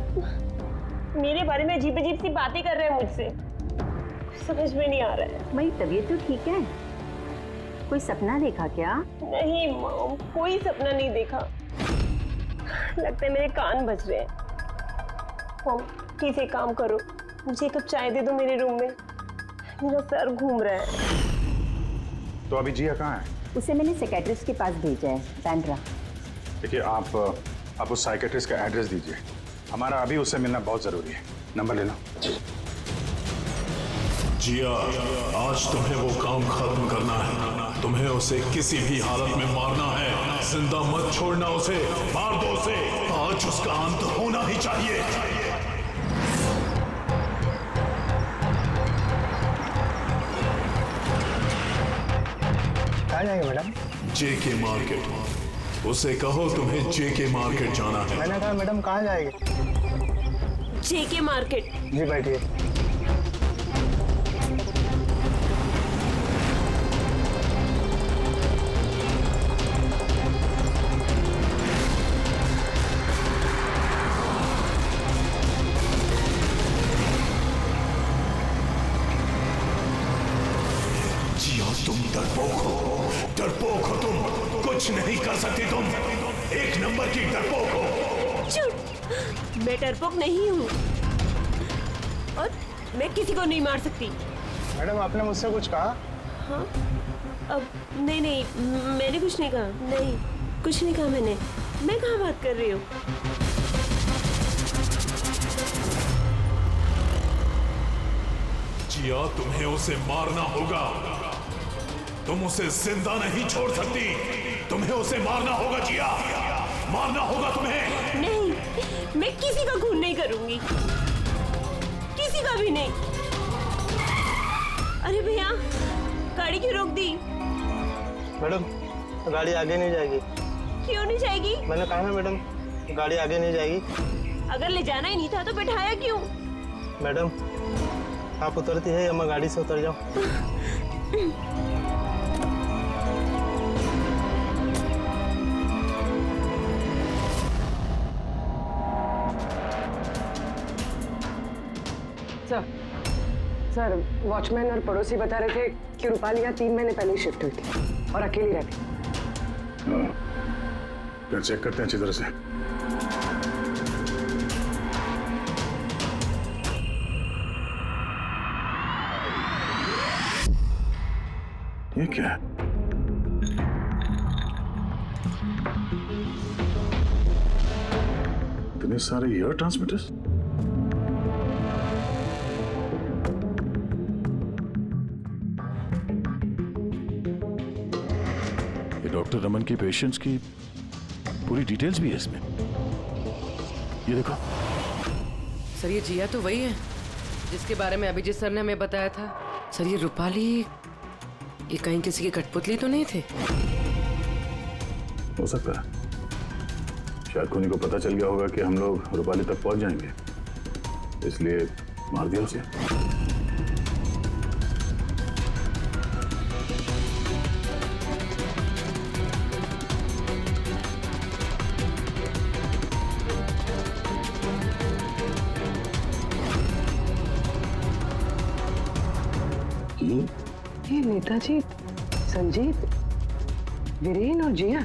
मेरे बारे में अजीब अजीब सी बातें कर रहे हैं मुझसे। समझ में नहीं आ रहा है। मेरी तबीयत तो ठीक है। कोई सपना देखा क्या? नहीं मॉम, कोई सपना नहीं देखा। लगता है मेरे कान बज रहे हैं। मॉम प्लीज एक काम करो, मुझे 1 कप चाय दे दो मेरे रूम में, मेरा सर घूम रहा है। तो अभी जिया कहाँ है? उसे मैंने साइकियाट्रिस्ट के पास भेजा है, बैंड्रा। देखिए आप उस साइकियाट्रिस्ट का एड्रेस दीजिए, हमारा अभी उससे मिलना बहुत जरूरी है। नंबर ले लो। जिया, आज तुम्हें वो काम खत्म करना है। तुम्हें उसे किसी भी हालत में मारना है। जिंदा मत छोड़ना उसे, मार दो उसे। आज उसका अंत होना ही चाहिए। कहाँ जाएंगे मैडम? जेके मार्केट। उसे कहो तुम्हें जेके मार्केट जाना है। मैंने कहा मैडम कहाँ जाएंगे? जेके मार्केट। जी बैठिए। तुम डरपोक हो तुम, कुछ नहीं कर सकती तुम, 1 नंबर की डरपोक हो। चुप, मैं डरपोक नहीं हूँ और मैं किसी को नहीं मार सकती। मैडम आपने मुझसे कुछ कहा? हाँ अब नहीं, मैंने कुछ नहीं कहा। नहीं, कुछ नहीं कहा मैंने। मैं कहाँ बात कर रही हूँ? जिया, तुम्हें उसे मारना होगा। तुम उसे जिंदा नहीं छोड़ सकती। तुम्हें उसे मारना होगा जिया, मारना होगा तुम्हें। नहीं, मैं किसी का खून नहीं करूंगी, किसी का भी नहीं। अरे भैया, गाड़ी क्यों रोक दी? मैडम, गाड़ी आगे नहीं जाएगी। क्यों नहीं जाएगी? मैंने कहा ना मैडम, गाड़ी आगे नहीं जाएगी। अगर ले जाना ही नहीं था तो बैठाया क्यों? मैडम, आप उतरती है या मैं गाड़ी से उतर जाऊं? सर, वॉचमैन और पड़ोसी बता रहे थे कि रूपाली यहाँ 3 महीने पहले ही शिफ्ट हुई थी और अकेली रहती। फिर चेक करते हैं अच्छी तरह से। ये क्या है? इतने सारे ईयर ट्रांसमिटर्स। डॉक्टर रमन की पेशेंट्स की पूरी डिटेल्स भी है इसमें। ये देखो। सर, ये जिया तो वही है जिसके बारे में अभिजीत सर ने हमें बताया था। सर, ये रूपाली, ये कहीं किसी की कठपुतली तो नहीं थे? हो सकता है, शायद कोनी को पता चल गया होगा कि हम लोग रूपाली तक पहुंच जाएंगे, इसलिए मार दिया उसे। ये नेताजी, संजीत, वीरेन और जिया,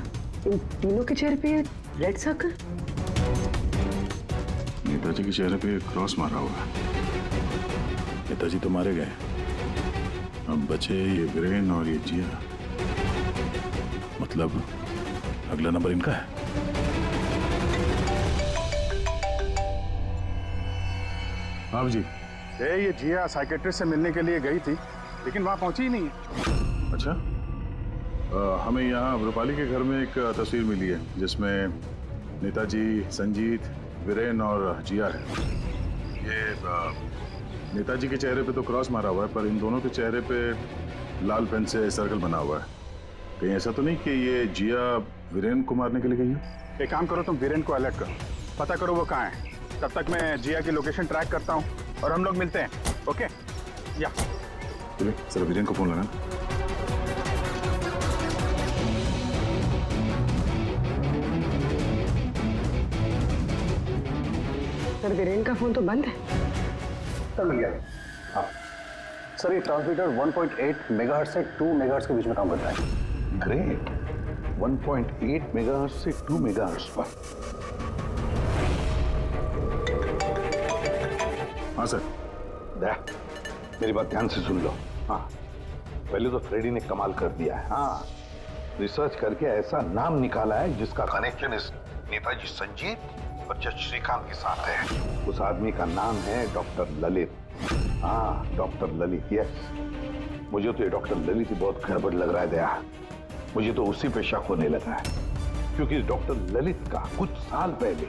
इन तीनों के चेहरे पे रेड सर्कल। नेताजी के चेहरे पे क्रॉस मारा होगा। नेताजी तो मारे गए, अब बचे ये वीरेन और ये जिया। मतलब अगला नंबर इनका है। हाँ जी। ये जिया साइकेट्रिस्ट से मिलने के लिए गई थी, लेकिन वहां पहुंची ही नहीं है। अच्छा, हमें यहाँ रूपाली के घर में एक तस्वीर मिली है जिसमें नेताजी, संजीत, वीरेन और जिया है। ये नेताजी के चेहरे पे तो क्रॉस मारा हुआ है, पर इन दोनों के चेहरे पे लाल पेन से सर्कल बना हुआ है। कहीं ऐसा तो नहीं कि ये जिया वीरेन को मारने के लिए गई है? एक काम करो, तुम वीरेन को अलर्ट करो, पता करो वो कहाँ है। तब तक मैं जिया की लोकेशन ट्रैक करता हूँ और हम लोग मिलते हैं। ओके? या चलिए, सर वीरेन को फोन लगाना। सर, वीरेन का फोन तो बंद है। सर मिल गया। हाँ सर, ये ट्रांसमीटर 1.8 मेगाहर्ट्ज से 2 मेगाहर्ट्ज के बीच में काम करता है। ग्रेट। 1.8 मेगाहर्ट्ज से 2 मेगाहर्ट्ज पर। हाँ सर। दया, मेरी बात ध्यान से सुन लो। हाँ, पहले तो फ्रेडी ने कमाल कर दिया है। हाँ, रिसर्च करके ऐसा नाम निकाला है जिसका कनेक्शन इस नेताजी संजीत और जज श्रीकांत के साथ है। उस आदमी का नाम है डॉक्टर ललित। हाँ, डॉक्टर ललित। यस, मुझे तो ये डॉक्टर ललित ही बहुत गड़बड़ लग रहा है दया। मुझे तो उसी पे शक होने लगा है, क्योंकि डॉक्टर ललित का कुछ साल पहले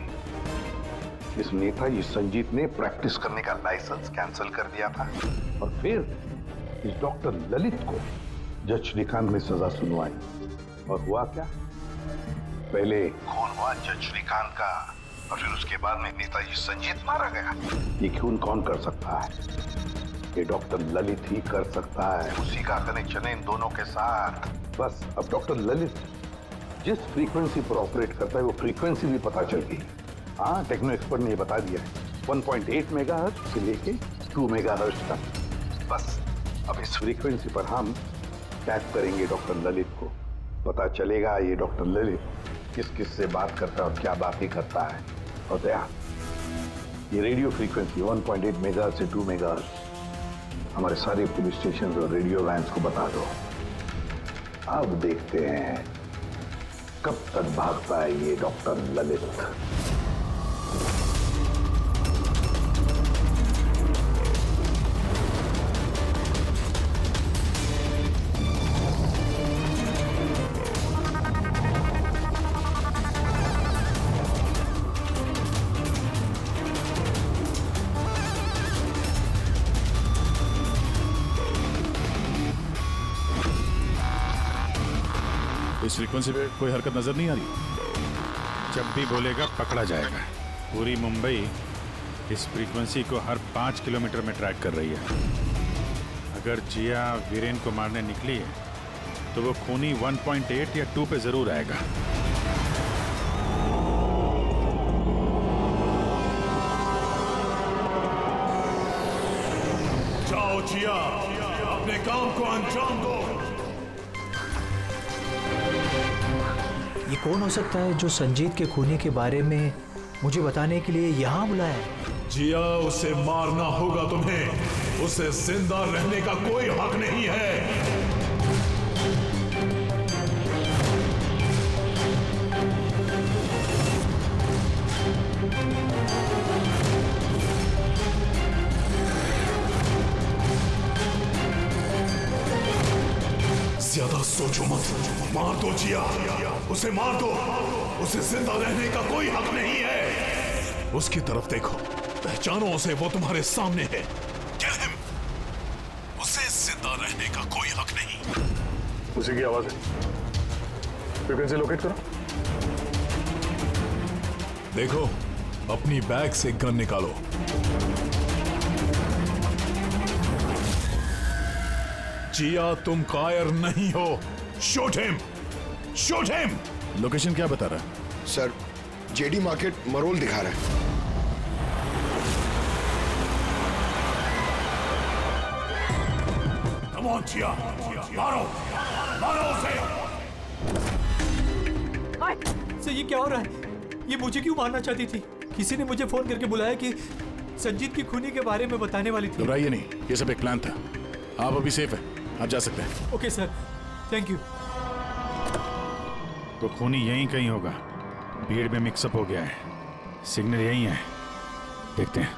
इस नेताजी संजीत ने प्रैक्टिस करने का लाइसेंस कैंसिल कर दिया था, और फिर इस डॉक्टर ललित को जज श्रीकांत ने सजा सुनवाई। और हुआ क्या? पहले खून हुआ जज श्रीकांत का, और फिर उसके बाद में नेताजी संजीत मारा गया। ये खून कौन कर सकता है? ये डॉक्टर ललित ही कर सकता है। उसी का कनेक्शन है इन दोनों के साथ। बस अब डॉक्टर ललित जिस फ्रीक्वेंसी पर ऑपरेट करता है वो फ्रीक्वेंसी भी पता चल गई। हाँ, टेक्नो एक्सपर्ट ने ये बता दिया है, 1.8 मेगाहर्ट्ज से लेके 2 मेगाहर्ट्ज तक। बस अब इस फ्रीक्वेंसी पर हम टैप करेंगे डॉक्टर ललित को, पता चलेगा ये डॉक्टर ललित किस किस से बात करता है और क्या बातें करता है। और दया, ये रेडियो फ्रीक्वेंसी 1.8 मेगाहर्ट्ज से 2 मेगाहर्ट्ज हमारे सारे पुलिस स्टेशन और रेडियो लाइन्स को बता दो। अब देखते हैं कब तक भागता है ये डॉक्टर ललित। इस फ्रीक्वेंसी पे कोई हरकत नजर नहीं आ रही। जब भी बोलेगा पकड़ा जाएगा। पूरी मुंबई इस फ्रीक्वेंसी को हर 5 किलोमीटर में ट्रैक कर रही है। अगर जिया वीरेन को मारने निकली है तो वो खूनी 1.8 या 2 पे जरूर आएगा। जाओ जिया, अपने काम को अंजाम दो। ये कौन हो सकता है जो संजीत के खूनी के बारे में मुझे बताने के लिए यहाँ बुलाया है? जिया, उसे मारना होगा तुम्हें। उसे जिंदा रहने का कोई हक नहीं है। ज्यादा सोचो मत, मार दो जिया, उसे मार दो। उसे जिंदा रहने का कोई हक नहीं है। उसकी तरफ देखो, पहचानो उसे, वो तुम्हारे सामने है। Kill him। उसे जिंदा रहने का कोई हक नहीं। उसी की आवाज है। फ्रीक्वेंसी लोकेट करो। देखो, अपनी बैग से गन निकालो। जिया, तुम कायर नहीं हो। Shoot him, shoot him. Location क्या बता रहा है? सर, जेडी मार्केट मरोल दिखा रहा है। कम ऑन जिया, मारो, मारो उसे। सर, ये क्या हो रहा है? ये मुझे क्यों मारना चाहती थी? किसी ने मुझे फोन करके बुलाया कि संजीत की खूनी के बारे में बताने वाली थी। घबराइए नहीं, ये सब एक प्लान था। आप अभी सेफ है, आप जा सकते हैं। Okay sir, thank you. तो खूनी यहीं कहीं होगा। भीड़ में मिक्सअप हो गया है। सिग्नल यहीं है, देखते हैं।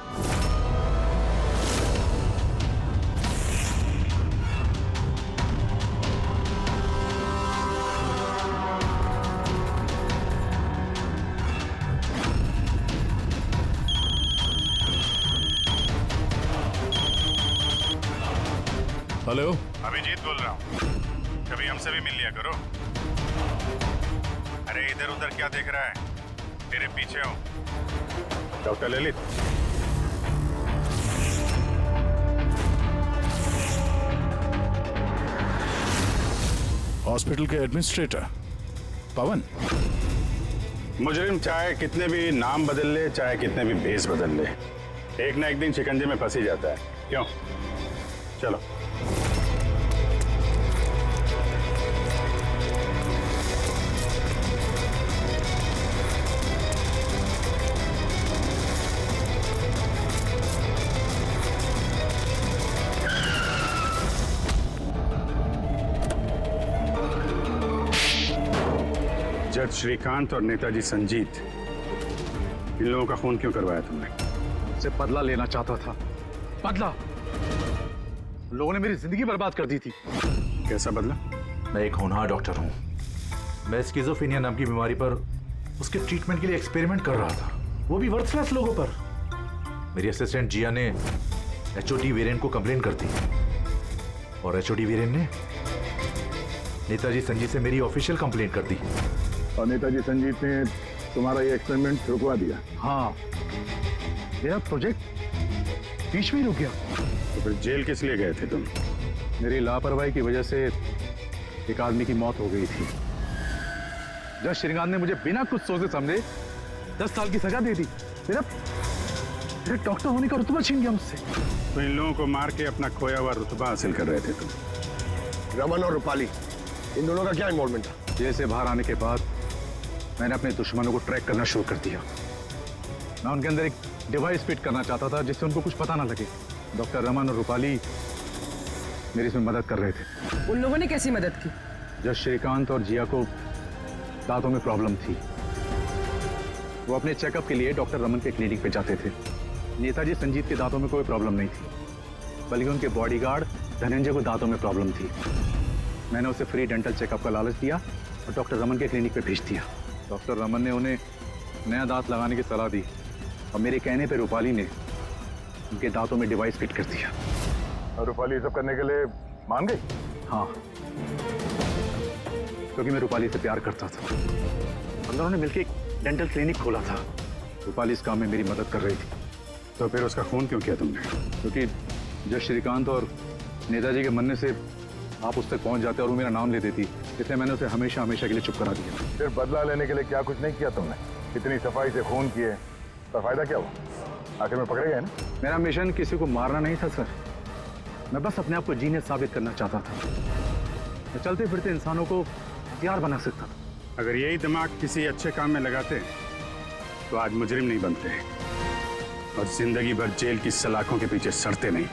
हेलो, अभिजीत बोल रहा हूँ। कभी हमसे भी मिल लिया करो। अरे इधर उधर क्या देख रहा है? तेरे पीछे हूँ। डॉक्टर ललित। हॉस्पिटल के एडमिनिस्ट्रेटर पवन। मुजरिम चाहे कितने भी नाम बदल ले, चाहे कितने भी भेस बदल ले, एक ना एक दिन शिकंजे में फंस ही जाता है। क्यों? चलो। जज श्रीकांत और नेताजी संजीत, इन लोगों का खून क्यों करवाया तुमने? से बदला लेना चाहता था। बदला? लोगों ने मेरी जिंदगी बर्बाद कर दी थी। कैसा बदला? मैं एक होनहार डॉक्टर हूँ। मैं स्किज़ोफ्रेनिया नाम की बीमारी पर उसके ट्रीटमेंट के लिए एक्सपेरिमेंट कर रहा था, वो भी वर्थलेस लोगों पर। मेरी असिस्टेंट जिया ने एचओडी वीरेन को कंप्लेन कर दी और एचओडी वीरेन ने नेताजी संजीत से मेरी ऑफिशियल कंप्लेंट कर दी। और नेताजी संजीत ने तुम्हारा ये एक्सपेरिमेंट रुकवा दिया? हाँ, मेरा प्रोजेक्ट बीच में ही रुक गया। तो फिर जेल किस लिए गए थे तुम? मेरी लापरवाही की वजह से एक आदमी की मौत हो गई थी। जज श्रीकांत ने मुझे बिना कुछ सोचे समझे 10 साल की सजा दे दी। मेरा डॉक्टर होने का रुतबा छीन गया मुझसे। तो इन लोगों को मार के अपना खोया हुआ रुतबा हासिल कर रहे थे तुम? रमन और रूपाली, इन दोनों का क्या इन्वॉल्वमेंट था? जेल से बाहर आने के बाद मैंने अपने दुश्मनों को ट्रैक करना शुरू कर दिया। मैं उनके अंदर एक डिवाइस फिट करना चाहता था जिससे उनको कुछ पता ना लगे। डॉक्टर रमन और रूपाली मेरी इसमें मदद कर रहे थे। उन लोगों ने कैसी मदद की? जज श्रीकांत और जिया को दांतों में प्रॉब्लम थी। वो अपने चेकअप के लिए डॉक्टर रमन के क्लिनिक पे जाते थे। नेताजी संजीत के दांतों में कोई प्रॉब्लम नहीं थी, बल्कि उनके बॉडीगार्ड धनंजय को दांतों में प्रॉब्लम थी। मैंने उसे फ्री डेंटल चेकअप का लालच दिया और डॉक्टर रमन के क्लिनिक पे भेज दिया। डॉक्टर रमन ने उन्हें नया दांत लगाने की सलाह दी और मेरे कहने पे रूपाली ने उनके दांतों में डिवाइस फिट कर दिया। और रूपाली सब करने के लिए मान गई? हाँ। क्योंकि मैं रूपाली से प्यार करता था। हम दोनों ने मिलकर एक डेंटल क्लिनिक खोला था। रूपाली इस काम में मेरी मदद कर रही थी। तो फिर उसका खून क्यों किया तुमने? क्योंकि जब श्रीकांत और नेताजी के मरने से आप उस तक पहुंच जाते और वो मेरा नाम ले देती, इसलिए मैंने उसे हमेशा हमेशा के लिए चुप करा दिया। फिर बदला लेने के लिए क्या कुछ नहीं किया तुमने? इतनी सफाई से खून किए, पर फायदा क्या हुआ? आखिर में पकड़े गए ना? मेरा मिशन किसी को मारना नहीं था सर, मैं बस अपने आप को जीनियस साबित करना चाहता था। मैं चलते फिरते इंसानों को हथियार बना सकता था। अगर यही दिमाग किसी अच्छे काम में लगाते तो आज मुजरिम नहीं बनते और जिंदगी भर जेल की सलाखों के पीछे सड़ते नहीं।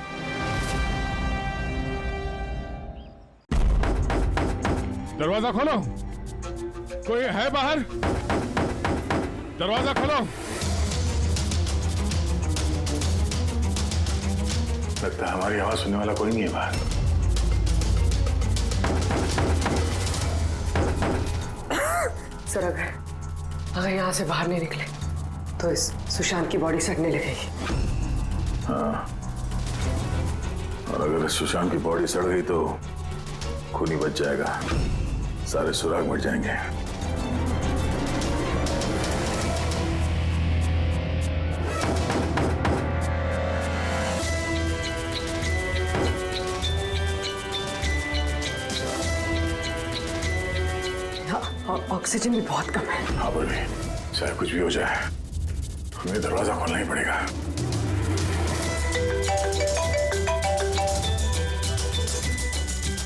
दरवाजा खोलो, कोई है बाहर? दरवाजा खोलो। लगता है हमारी आवाज सुनने वाला कोई नहीं है बाहर। सर अगर यहाँ से बाहर नहीं निकले तो इस सुशांत की बॉडी सड़ने लगेगी। हाँ, और अगर सुशांत की बॉडी सड़ गई तो खून ही बच जाएगा, सारे सुराग मिट जाएंगे। ऑक्सीजन भी बहुत कम है। हाँ बोली, चाहे कुछ भी हो जाए हमें दरवाजा खोलना ही पड़ेगा।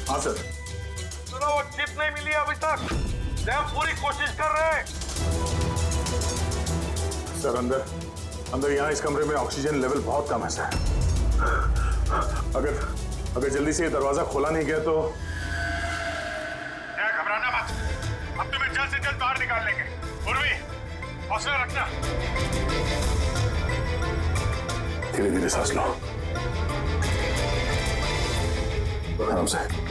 हाँ सर। सुनो, वो चिप नहीं मिली अभी तक। हम पूरी कोशिश कर रहे हैं। सर अंदर यहाँ इस कमरे में ऑक्सीजन लेवल बहुत कम है सर। अगर जल्दी से ये दरवाजा खोला नहीं गया तो घबराना मत, अब तुम्हें जल्द से जल्द बाहर निकाल लेंगे। उर्वी, हौसला रखना। धीरे धीरे सांस लो, आराम से।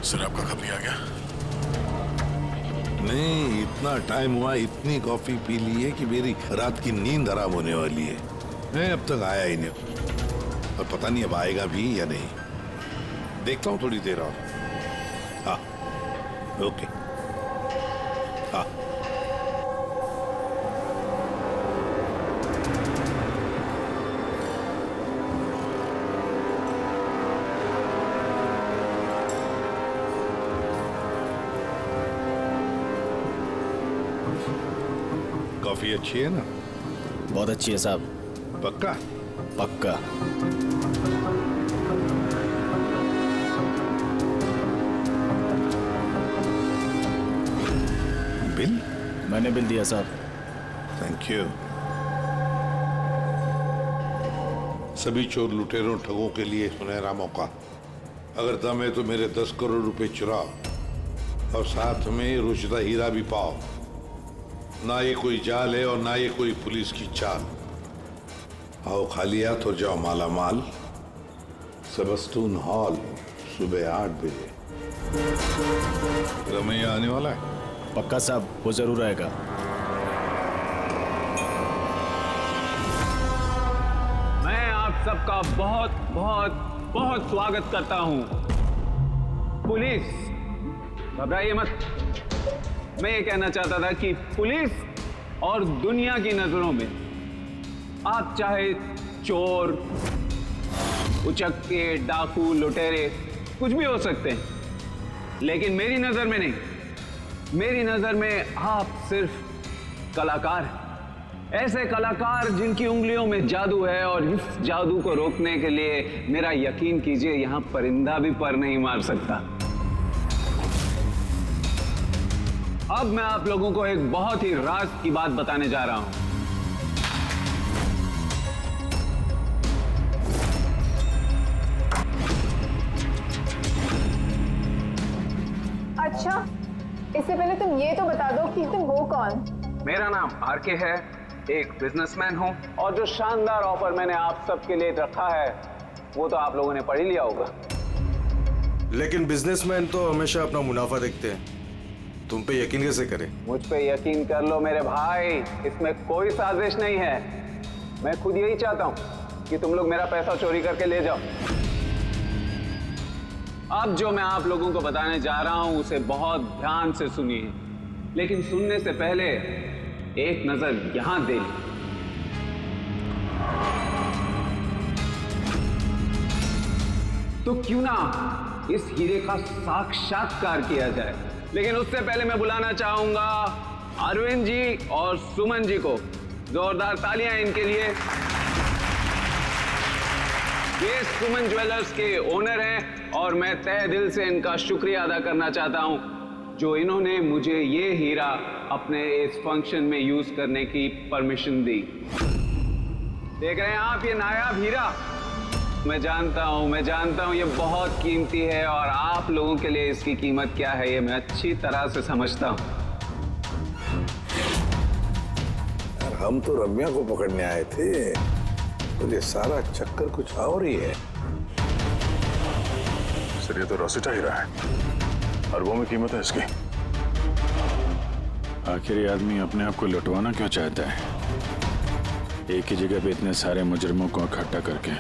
सर आपका कब नहीं आ गया? नहीं, इतना टाइम हुआ, इतनी कॉफी पी ली है कि मेरी रात की नींद आराम होने वाली है। मैं अब तक आया ही नहीं, और पता नहीं अब आएगा भी या नहीं। देखता हूँ थोड़ी देर और। हाँ, ओके। हाँ, कॉफी अच्छी है ना? बहुत अच्छी है साहब। पक्का? पक्का। बिल? मैंने बिल दिया साहब। Thank you. सभी चोर लुटेरों ठगों के लिए सुनहरा मौका। अगर दम है तो मेरे 10 करोड़ रुपए चुराओ और साथ में रुशदा हीरा भी पाओ। ना ये कोई जाल है और ना ये कोई पुलिस की चाल। आओ खाली हाथ और जाओ माला माल। सेबस्टून हॉल सुबह 8 बजे। रमैया आने वाला है? पक्का साहब, वो जरूर आएगा। मैं आप सबका बहुत बहुत बहुत स्वागत करता हूं पुलिस, घबराइए मत। मैं ये कहना चाहता था कि पुलिस और दुनिया की नजरों में आप चाहे चोर, उचक्के, डाकू, लुटेरे कुछ भी हो सकते हैं, लेकिन मेरी नजर में नहीं। मेरी नजर में आप सिर्फ कलाकार हैं। ऐसे कलाकार जिनकी उंगलियों में जादू है, और इस जादू को रोकने के लिए मेरा यकीन कीजिए यहां परिंदा भी पर नहीं मार सकता। अब मैं आप लोगों को एक बहुत ही राज की बात बताने जा रहा हूं। अच्छा, इससे पहले तुम ये तो बता दो कि तुम हो कौन? मेरा नाम आरके है, एक बिजनेसमैन हूं, और जो शानदार ऑफर मैंने आप सबके लिए रखा है वो तो आप लोगों ने पढ़ ही लिया होगा। लेकिन बिजनेसमैन तो हमेशा अपना मुनाफा देखते हैं, तुम पे यकीन कैसे करें? मुझ पे यकीन कर लो मेरे भाई, इसमें कोई साजिश नहीं है। मैं खुद यही चाहता हूं कि तुम लोग मेरा पैसा चोरी करके ले जाओ। अब जो मैं आप लोगों को बताने जा रहा हूं उसे बहुत ध्यान से सुनिए, लेकिन सुनने से पहले एक नजर यहां दे ली। तो क्यों ना इस हीरे का साक्षात्कार किया जाए। लेकिन उससे पहले मैं बुलाना चाहूंगा अरविंद जी और सुमन जी को। जोरदार तालियां इनके लिए। ये सुमन ज्वेलर्स के ओनर हैं और मैं तहे दिल से इनका शुक्रिया अदा करना चाहता हूं जो इन्होंने मुझे ये हीरा अपने इस फंक्शन में यूज करने की परमिशन दी। देख रहे हैं आप ये नायाब हीरा? मैं जानता हूं ये बहुत कीमती है, और आप लोगों के लिए इसकी कीमत क्या है ये मैं अच्छी तरह से समझता हूं। हम तो रम्या को पकड़ने आए थे, तो ये सारा चक्कर कुछ और ही है। सर ये तो रोसिटा हीरा है, अरबों में कीमत है इसकी। आखिर ये आदमी अपने आप को लुटवाना क्यों चाहता है, एक ही जगह पे इतने सारे मुजरिमों को इकट्ठा करके।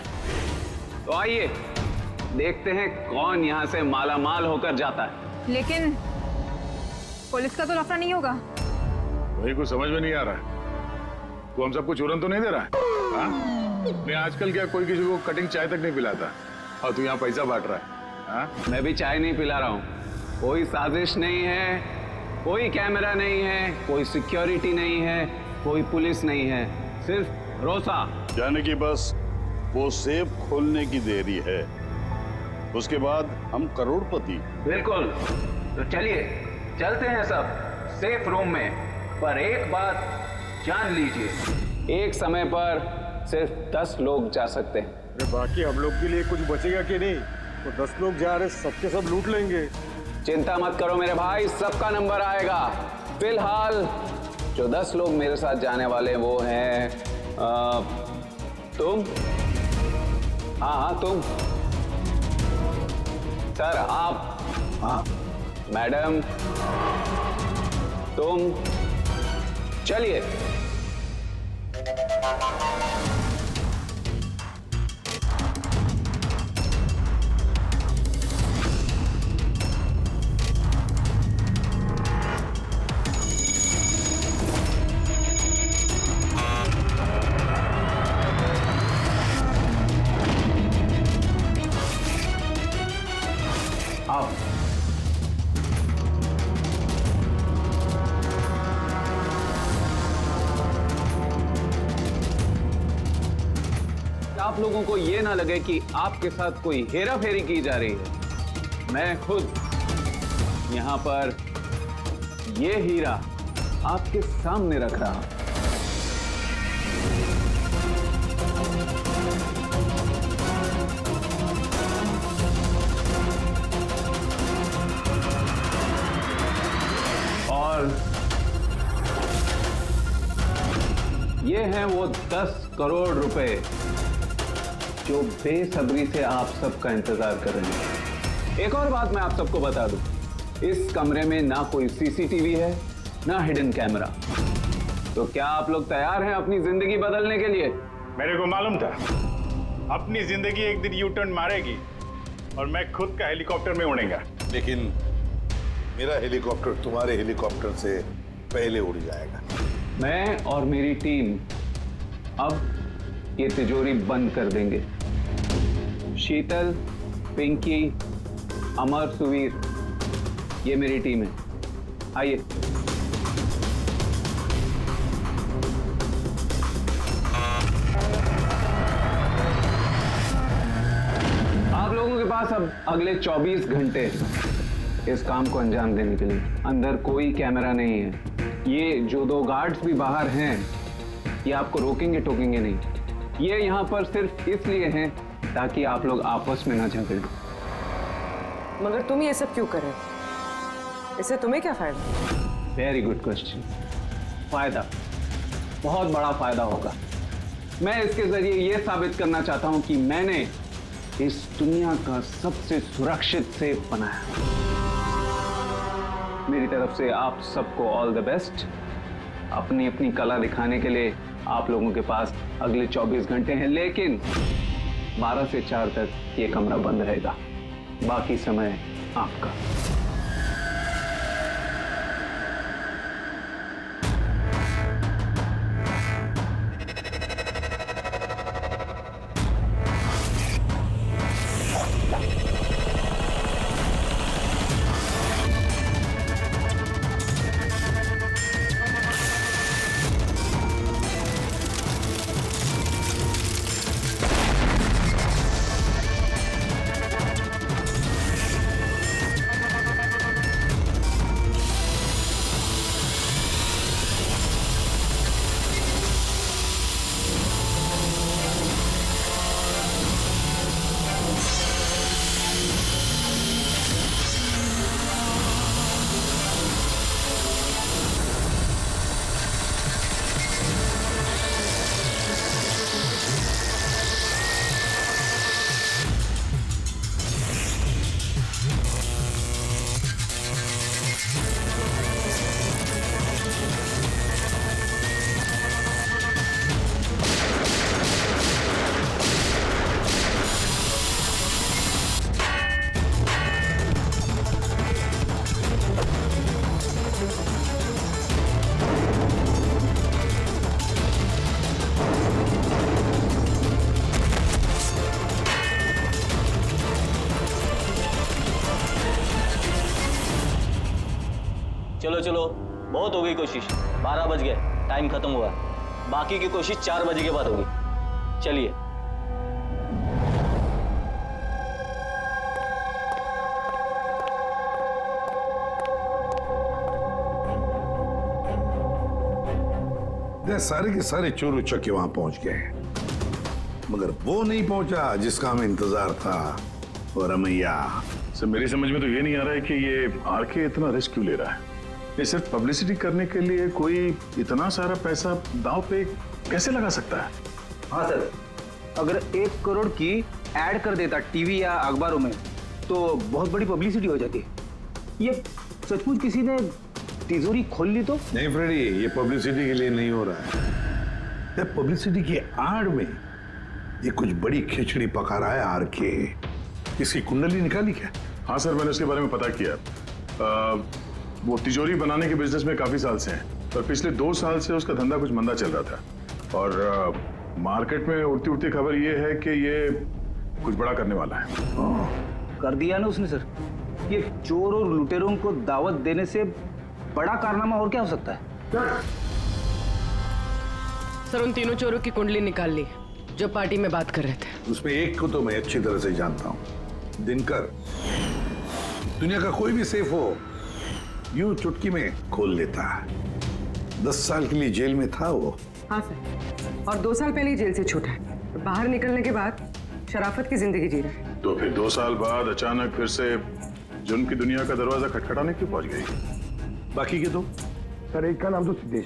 तो आइए देखते हैं कौन यहाँ से मालामाल होकर जाता है। लेकिन पुलिस का तो लफड़ा नहीं होगा? वही कुछ समझ में नहीं आ रहा है। तू हम सबको चूरन तो नहीं दे रहा है? हाँ? नहीं आजकल क्या कोई किसी को कटिंग चाय तक नहीं पिलाता, और तू यहाँ पैसा बांट रहा है? हाँ? मैं भी चाय नहीं पिला रहा हूँ। कोई साजिश नहीं है, कोई कैमरा नहीं है, कोई सिक्योरिटी नहीं है, कोई पुलिस नहीं है, सिर्फ भरोसा। यानी कि बस वो सेफ खोलने की देरी है, उसके बाद हम करोड़पति। बिल्कुल। तो चलिए चलते हैं सब सेफ रूम में। पर एक बात जान लीजिए, एक समय पर सिर्फ 10 लोग जा सकते हैं। अरे बाकी हम लोग के लिए कुछ बचेगा कि नहीं? तो 10 लोग जा रहे, सबके सब लूट लेंगे। चिंता मत करो मेरे भाई, सबका नंबर आएगा। फिलहाल जो 10 लोग मेरे साथ जाने वाले वो हैं तुम। हाँ तुम सर, आप। हाँ मैडम, तुम। चलिए आप लोगों को ये ना लगे कि आपके साथ कोई हेरा फेरी की जा रही है। मैं खुद यहां पर ये हीरा आपके सामने रख रहा हूं। और ये हैं वो 10 करोड़ रुपए जो बेसब्री से आप सबका इंतजार कर रहे हैं। एक और बात मैं आप सबको बता दूं, इस कमरे में ना कोई सीसीटीवी है ना हिडन कैमरा। तो क्या आप लोग तैयार हैं अपनी जिंदगी बदलने के लिए? मेरे को मालूम था अपनी जिंदगी एक दिन यू टर्न मारेगी और मैं खुद का हेलीकॉप्टर में उड़ेगा। लेकिन मेरा हेलीकॉप्टर तुम्हारे हेलीकॉप्टर से पहले उड़ जाएगा। मैं और मेरी टीम अब ये तिजोरी बंद कर देंगे। शीतल, पिंकी, अमर, सुवीर, ये मेरी टीम है। आइए। आप लोगों के पास अब अगले 24 घंटे इस काम को अंजाम देने के लिए। अंदर कोई कैमरा नहीं है। ये जो 2 गार्ड्स भी बाहर हैं, ये आपको रोकेंगे टोकेंगे नहीं। ये यहाँ पर सिर्फ इसलिए हैं ताकि आप लोग आपस में ना झगड़ें। मगर तुम ये सब क्यों कर रहे हो? इससे तुम्हें क्या फायदा? Very good question. फायदा, बहुत बड़ा फायदा होगा। मैं इसके जरिए यह साबित करना चाहता हूं कि मैंने इस दुनिया का सबसे सुरक्षित सेफ बनाया। मेरी तरफ से आप सबको ऑल द बेस्ट। अपनी अपनी कला दिखाने के लिए आप लोगों के पास अगले 24 घंटे हैं, लेकिन 12 से 4 तक ये कमरा बंद रहेगा। बाकी समय आपका। चलो चलो, बहुत हो गई कोशिश। 12 बज गए, टाइम खत्म हुआ। बाकी की कोशिश 4 बजे के बाद होगी। चलिए। सारे के सारे चोर उचक्के वहां पहुंच गए, मगर वो नहीं पहुंचा जिसका हमें इंतजार था। और रमैया, सर मेरी समझ में तो ये नहीं आ रहा है कि ये आरके इतना रिस्क क्यों ले रहा है। ये सिर्फ पब्लिसिटी करने के लिए कोई इतना सारा पैसा दांव पे कैसे लगा सकता है? हाँ सर, अगर 1 करोड़ की ऐड कर देता टीवी या अखबारों में तो बहुत बड़ी पब्लिसिटी हो जाती। ये सचमुच किसी ने तिजोरी खोल ली तो? नहीं फ्रेडी, ये पब्लिसिटी के लिए नहीं हो रहा है। पब्लिसिटी की आड़ में ये कुछ बड़ी खिचड़ी पका रहा है आरके। इसकी कुंडली निकाली क्या? हाँ सर, मैंने उसके बारे में पता किया। वो तिजोरी बनाने के बिजनेस में काफी साल से हैं, पर पिछले 2 साल से उसका धंधा कुछ मंदा चल रहा था। और मार्केट में उड़ती उड़ती खबर ये है कि ये कुछ बड़ा करने वाला है। कर दिया ना उसने सर। ये चोर और लुटेरों को दावत देने से बड़ा कारनामा और क्या हो सकता है? सर, उन तीनों चोरों की कुंडली निकाल ली जो पार्टी में बात कर रहे थे। उसमें एक को तो मैं अच्छी तरह से जानता हूँ, दिनकर। दुनिया का कोई भी सेफ हो यूं चुटकी में खोल लेता है। 10 साल के लिए जेल में था वो। हाँ सर, और 2 साल पहले ही जेल से छूटा है। बाहर निकलने के बाद शराफत की जिंदगी जी रहा है। तो फिर 2 साल बाद अचानक फिर से जुर्म की दुनिया का दरवाजा खटखटाने क्यों पहुंच गई? बाकी के दो? सर, एक का नाम तो सिद्धेश,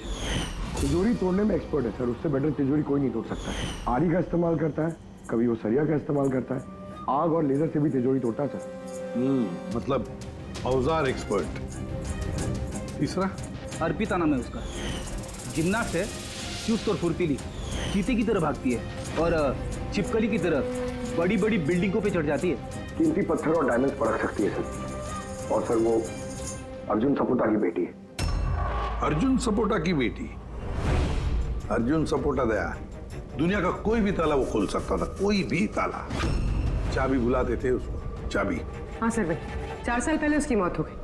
तिजोरी तोड़ने में एक्सपर्ट है सर। उससे बेटर तिजोरी कोई नहीं तोड़ सकता है। आरी का इस्तेमाल करता है, कभी वो सरिया का इस्तेमाल करता है, आग और लेजर से भी तिजोरी तोड़ता है सर। मतलब औजार एक्सपर्ट। तीसरा? अर्पिता नाम है उसका। जिम्नास्ट है, चुस्त और फुर्तीली, चीते की तरह भागती है और छिपकली की तरह बड़ी बड़ी बिल्डिंगों पे चढ़ जाती है। कीमती पत्थर और डायमंड्स पड़क सकती है सर। और सर वो अर्जुन सपोटा की बेटी है। अर्जुन सपोटा की बेटी? अर्जुन सपोटा दया दुनिया का कोई भी ताला वो खोल सकता था, कोई भी ताला। चाबी बुलाते थे उसको, चाबी। हाँ सर भाई, 4 साल पहले उसकी मौत हो गई,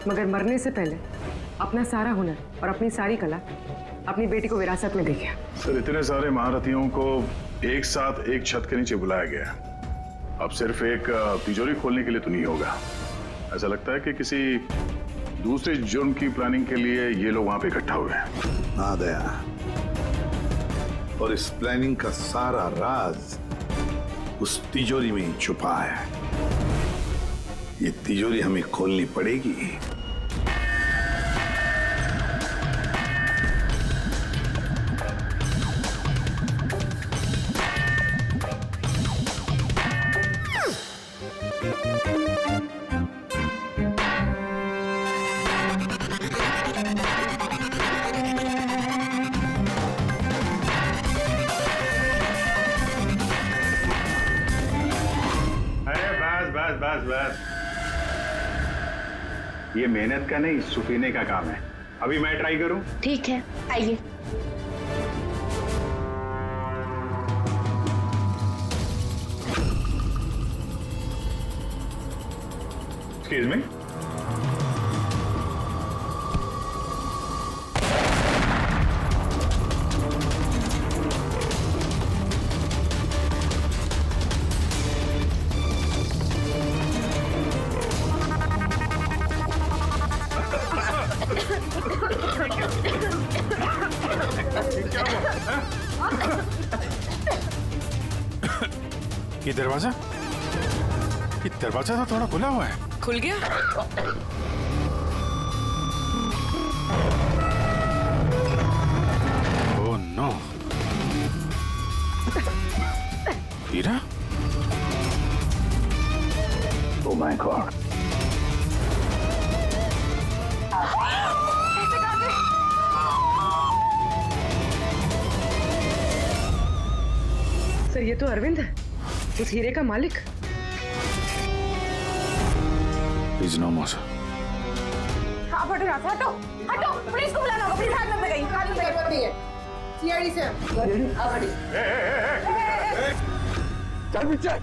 मगर मरने से पहले अपना सारा हुनर और अपनी सारी कला अपनी बेटी को विरासत में दे गया। सर इतने सारे महारथियों को एक साथ एक छत के नीचे बुलाया गया, अब सिर्फ एक तिजोरी खोलने के लिए तो नहीं होगा। ऐसा लगता है कि किसी दूसरे जुर्म की प्लानिंग के लिए ये लोग वहां पे इकट्ठा हुए हैं। हाँ दया, और इस प्लानिंग का सारा राज उस तिजोरी में ही छुपा है। ये तिजोरी हमें खोलनी पड़ेगी। ये मेहनत का नहीं, सुपीने का काम है। अभी मैं ट्राई करूं? ठीक है, आइए। Excuse me. ये दरवाजा तो थोड़ा खुला हुआ है। खुल गया? Oh no. हीरा? Oh my god. सर ये तो अरविंद है, उस हीरे का मालिक। Please no more sir. हाँ हटो यहाँ से, हटो हटो, पुलिस को बुलाना होगा, पुलिस हाथ में गई, कानून की जरूरत नहीं है। सीआईडी से आप हटिए। चल पीछे,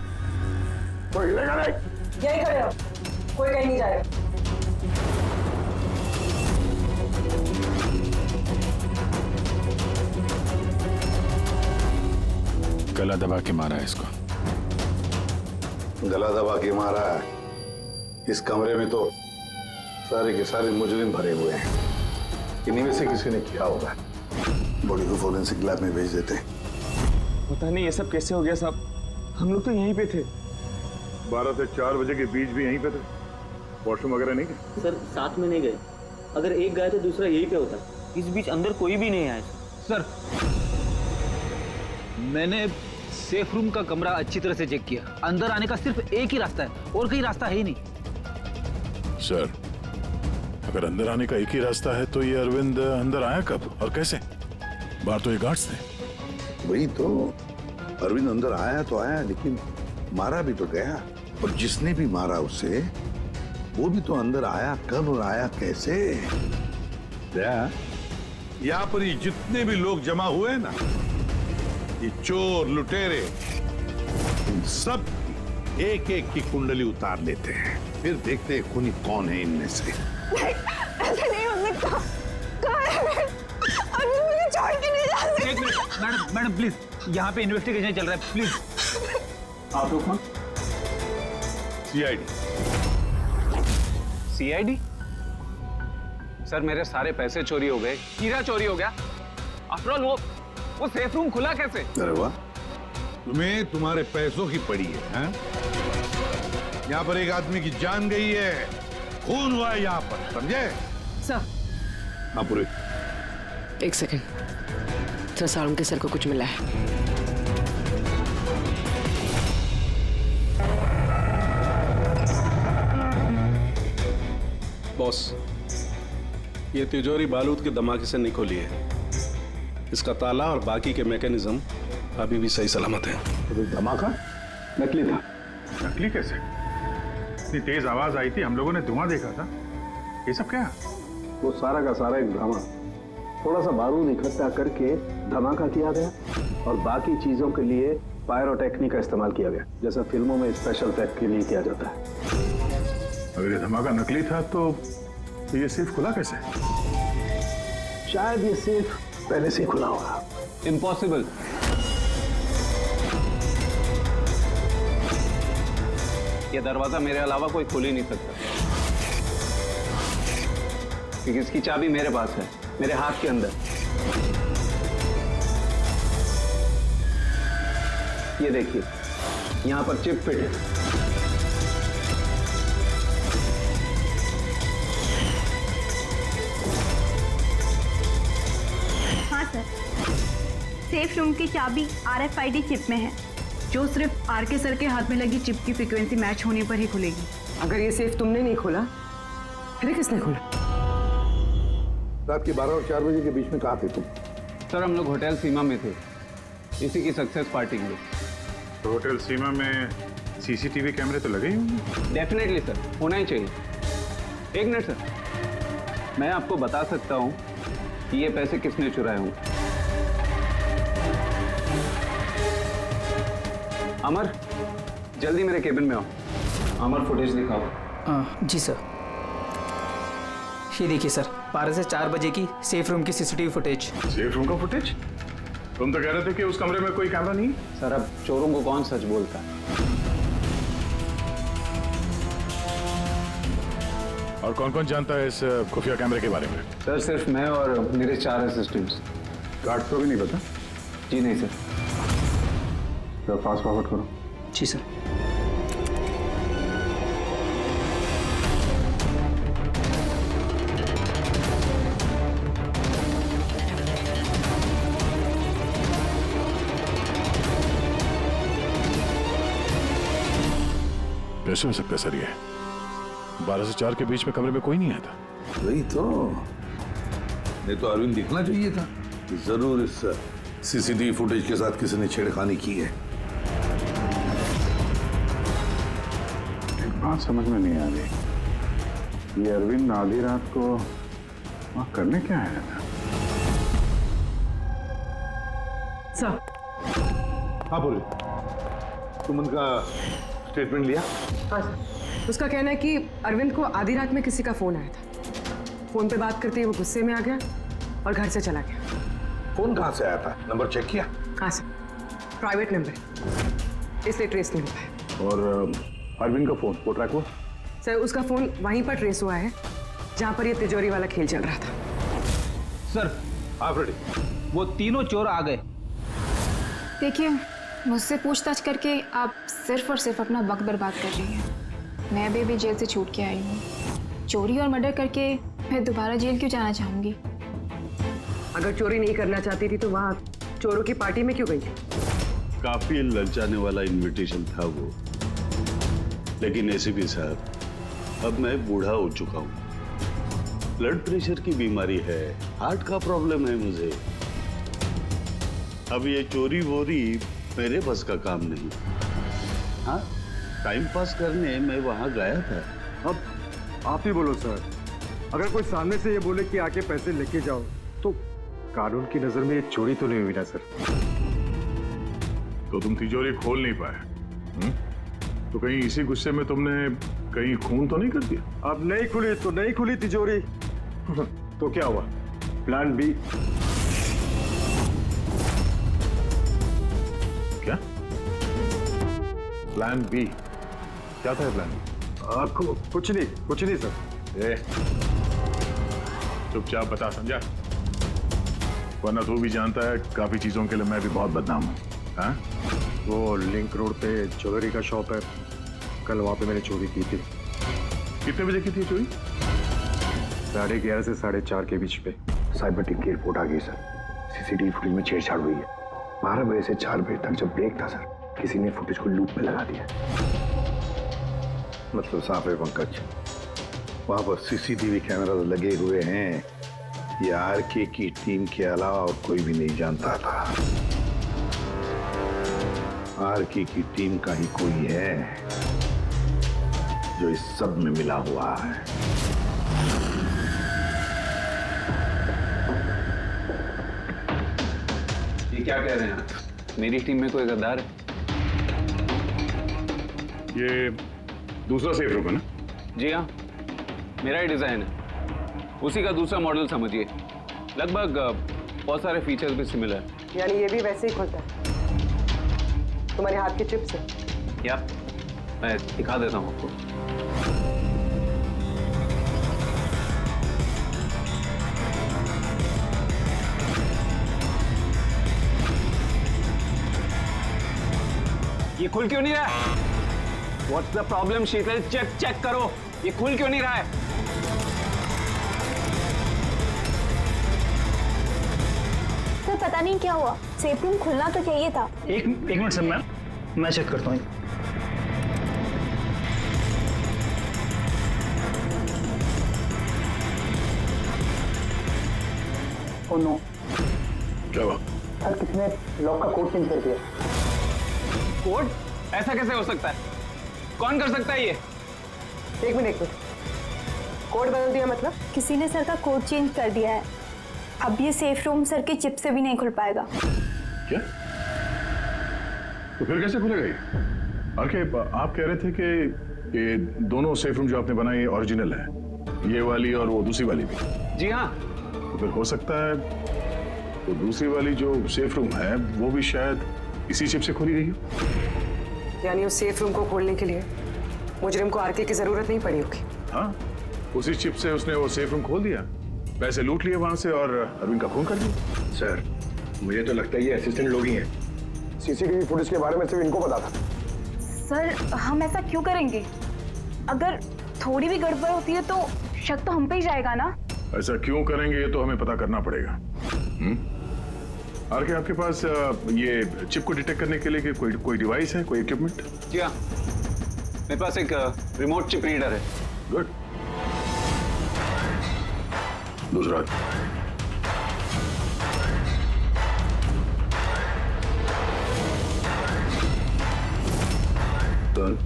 कोई हिलेगा नहीं। यही खड़े हो, कोई कहीं नहीं जाएगा। गला दबा के मारा है इसको। गला दबा के मारा है। इस कमरे में तो सारे के सारे मुजरिम भरे हुए हैं, इन्हीं में से किसी ने किया होगा। बॉडी को फोरेंसिक लैब में भेज देते। पता नहीं ये सब कैसे हो गया साहब, हम लोग तो यहीं पे थे। 12 से 4 बजे के बीच भी यहीं पे थे। वॉशरूम वगैरह नहीं गए? सर साथ में नहीं गए, अगर एक गया तो दूसरा यहीं पे होता। इस बीच अंदर कोई भी नहीं आया। सर मैंने सेफ रूम का कमरा अच्छी तरह से चेक किया, अंदर आने का सिर्फ एक ही रास्ता है और कहीं रास्ता है ही नहीं। सर अगर अंदर आने का एक ही रास्ता है तो ये अरविंद अंदर आया कब और कैसे? बाहर तो ये गार्ड्स थे। वही तो, अरविंद अंदर आया तो आया, लेकिन मारा भी तो गया। और जिसने भी मारा उसे, वो भी तो अंदर आया कब और आया कैसे? यहाँ पर ये जितने भी लोग जमा हुए हैं ना, ये चोर लुटेरे, इन सब एक एक की कुंडली उतार लेते हैं, फिर देखते हैं खूनी कौन है इनमें से। ऐसे नहीं हो सकता। कहाँ है? अभी मुझे छोड़ के नहीं जा सकते। एक मिनट मैडम प्लीज, यहाँ पे इन्वेस्टिगेशन चल रहा है, प्लीज। आप लोग कौन? सीआईडी। सीआईडी? सर मेरे सारे पैसे चोरी हो गए, हीरा चोरी हो गया। आफ्टर ऑल वो सेफ रूम खुला कैसे? अरे वाह, तुम्हें तुम्हारे पैसों की पड़ी है, हैं? यहाँ पर एक आदमी की जान गई है, खून हुआ है यहाँ पर, समझे? सर। हाँ पूरे। एक सेकंड, सर सारुण के सर को कुछ मिला है। बॉस, ये तिजोरी बारूद के धमाके से नहीं खोली है। इसका ताला और बाकी के मैकेनिज्म अभी भी सही सलामत है। तो धमाका नकली था। नकली कैसे? इतनी तेज आवाज आई थी, हम लोगों ने धुआं देखा था। ये सब क्या? वो सारा का सारा एक ड्रामा। थोड़ा सा बारूद इकट्ठा करके धमाका किया गया और बाकी चीजों के लिए पायरोटेक्निक का इस्तेमाल किया गया, जैसा फिल्मों में स्पेशल इफेक्ट के लिए किया जाता है। अगर ये धमाका नकली था तो ये सेफ खुला कैसे? शायद ये सेफ पहले से खुला होगा। इम्पॉसिबल। ये दरवाजा मेरे अलावा कोई खोल ही नहीं सकता, क्योंकि इसकी चाबी मेरे पास है, मेरे हाथ के अंदर। ये देखिए, यहां पर चिप फिट है। हाँ सर, सेफ रूम की चाबी RFID चिप में है, जो सिर्फ आरके सर के हाथ में लगी चिप की फ्रीक्वेंसी मैच होने पर ही खुलेगी। अगर ये सेफ तुमने नहीं खोला, फिर किसने खोला? रात के 12 और 4 बजे के बीच में कहाँ थे तुम? सर हम लोग होटल सीमा में थे, इसी की सक्सेस पार्टी के लिए। तो होटल सीमा में CCTV कैमरे तो लगे ही होंगे? डेफिनेटली सर, होना ही चाहिए। एक मिनट सर, मैं आपको बता सकता हूँ कि ये पैसे किसने चुराए होंगे। अमर, जल्दी मेरे केबिन में आओ। अमर, फुटेज दिखाओ। जी सर। ये देखिए सर, 12 से 4 बजे की सेफ रूम की CCTV फुटेज। सेफ रूम का फुटेज? तुम तो कह रहे थे कि उस कमरे में कोई कैमरा नहीं। सर अब चोरों को कौन सच बोलता है? और कौन कौन जानता है इस खुफिया कैमरे के बारे में? सर सिर्फ मैं और मेरे 4 असिस्टेंट्स। गार्ड को भी नहीं पता? जी नहीं सर। तो फास्ट फॉरवर्ड करो। जी सर। कैसे हो सकता है सर ये? 12 से 4 के बीच में कमरे में कोई नहीं आया था। वही तो, नहीं तो अरविंद दिखना चाहिए था। जरूर इस CCTV फुटेज के साथ किसी ने छेड़खानी की है। एक बात समझ में नहीं आ रही, ये अरविंद आधी रात को वहां करने क्या आया था? सर। हाँ बोले, तुम उनका स्टेटमेंट लिया? हाँ सर। उसका कहना है कि अरविंद को आधी रात में किसी का फोन आया था। फोन पे बात करते ही वो गुस्से में आ गया और घर से चला गया। फोन कहाँ से आया था? नंबर चेक किया? हाँ सर, प्राइवेट नंबर, इसलिए ट्रेस नहीं हो पाया। और अरविंद का फोन वो ट्रैक हुआ? सर उसका फोन वहीं पर ट्रेस हुआ है जहाँ पर ये तिजोरी वाला खेल चल रहा था। सर आप रेडी? वो तीनों चोर आ गए। देखिए, मुझसे पूछताछ करके आप सिर्फ और सिर्फ अपना वक्त बर्बाद कर रही हैं। मैं अभी जेल से छूट के आई हूँ। चोरी और मर्डर करके मैं दोबारा जेल क्यों जाना चाहूँगी? अगर चोरी नहीं करना चाहती थी तो वहाँ चोरों की पार्टी में क्यों गई? काफी ललचाने वाला इनविटेशन था वो, लेकिन ACP साहब, अब मैं बूढ़ा हो चुका हूँ। ब्लड प्रेशर की बीमारी है, हार्ट का प्रॉब्लम है मुझे। अब ये चोरी वोरी मेरे बस का काम नहीं। हाँ, टाइम पास करने मैं वहां गया था। अब आप ही बोलो सर, अगर कोई सामने से ये बोले कि आके पैसे लेके जाओ, तो कानून की नजर में ये चोरी तो नहीं हुई ना सर? तो तुम तिजोरी खोल नहीं पाए? तो कहीं इसी गुस्से में तुमने कहीं खून तो नहीं कर दिया? अब नहीं खुली तो नहीं खुली तिजोरी। तो क्या हुआ? Plan B। क्या प्लान B? क्या था प्लान B? आपको कुछ नहीं सर। चुपचाप बता समझा, वरना तू भी जानता है काफी चीजों के लिए मैं भी बहुत बदनाम हूँ। हाँ? वो लिंक रोड पे ज्वेलरी का शॉप है, कल वहां पे मैंने चोरी की थी। कितने बजे की थी चोरी? 11:30 से 4:30 के बीच पे। साइबर टीम की रिपोर्ट आ गई सर। CCTV फुटेज में छेड़छाड़ हुई है। 12 बजे से 4 बजे तक जब ब्रेक था सर, किसी ने फुटेज को लूप में लगा दिया। मतलब साफ है पंकज, वहां पर CCTV कैमरा लगे हुए हैं। ये RK की टीम के अलावा और कोई भी नहीं जानता था। RK की टीम का ही कोई है। जो इस सब में मिला हुआ है। ये क्या कह रहे हैं आप? मेरी टीम में कोई गद्दार है? ये दूसरा सेफ रूम है ना? जी हाँ, मेरा ही डिजाइन है, उसी का दूसरा मॉडल समझिए। लगभग बहुत सारे फीचर्स भी सिमिलर है। यानी ये भी वैसे ही खुलता है तुम्हारे हाथ के चिप से? या मैं दिखा देता हूँ आपको। ये खुल क्यों नहीं रहा है? What's the problem, Sheetal? Check करो, ये खुल क्यों नहीं रहा है? सर पता नहीं क्या हुआ, सेफ रूम खुलना तो चाहिए था। एक मिनट सर, मैं चेक करता हूँ। ओह नो, क्या हुआ? सर किसने लॉक का कोड चेंज कर दिया। कोड? ऐसा कैसे हो सकता है? कौन कर सकता है ये? एक मिनट कोड बदल दिया मतलब? किसी ने सर का कोड चेंज कर दिया है। अब ये सेफ रूम सर के चिप से भी नहीं खुल पाएगा। क्या? तो फिर कैसे खुलेगा ये? आप कह रहे थे कि ये दोनों सेफ रूम जो आपने बनाए ये ओरिजिनल है, ये वाली और वो दूसरी वाली भी? जी हाँ। तो फिर हो सकता है तो दूसरी वाली जो सेफ रूम है वो भी शायद इसी चिप से खोली गई हो। यानी उस सेफ रूम को खोलने के लिए मुजरिम को आरके की जरूरत नहीं पड़ी होगी। हाँ, उसी चिप से उसने वो सेफ रूम खोल दिया, पैसे लूट लिए वहां से और अरविंद का खून कर दिया। सर मुझे तो लगता है ये असिस्टेंट लोग ही हैं। सीसीटीवी फुटेज के बारे में सिर्फ इनको पता था। सर हम ऐसा क्यों करेंगे? अगर थोड़ी भी गड़बड़ होती है तो शक तो हम पे ही जाएगा ना। ऐसा क्यों करेंगे ये तो हमें पता करना पड़ेगा। आरके आपके पास ये चिप को डिटेक्ट करने के लिए कोई डिवाइस है, कोई इक्विपमेंट? जी हाँ, मेरे पास एक रिमोट चिप रीडर है। गुड। दूसरा डन।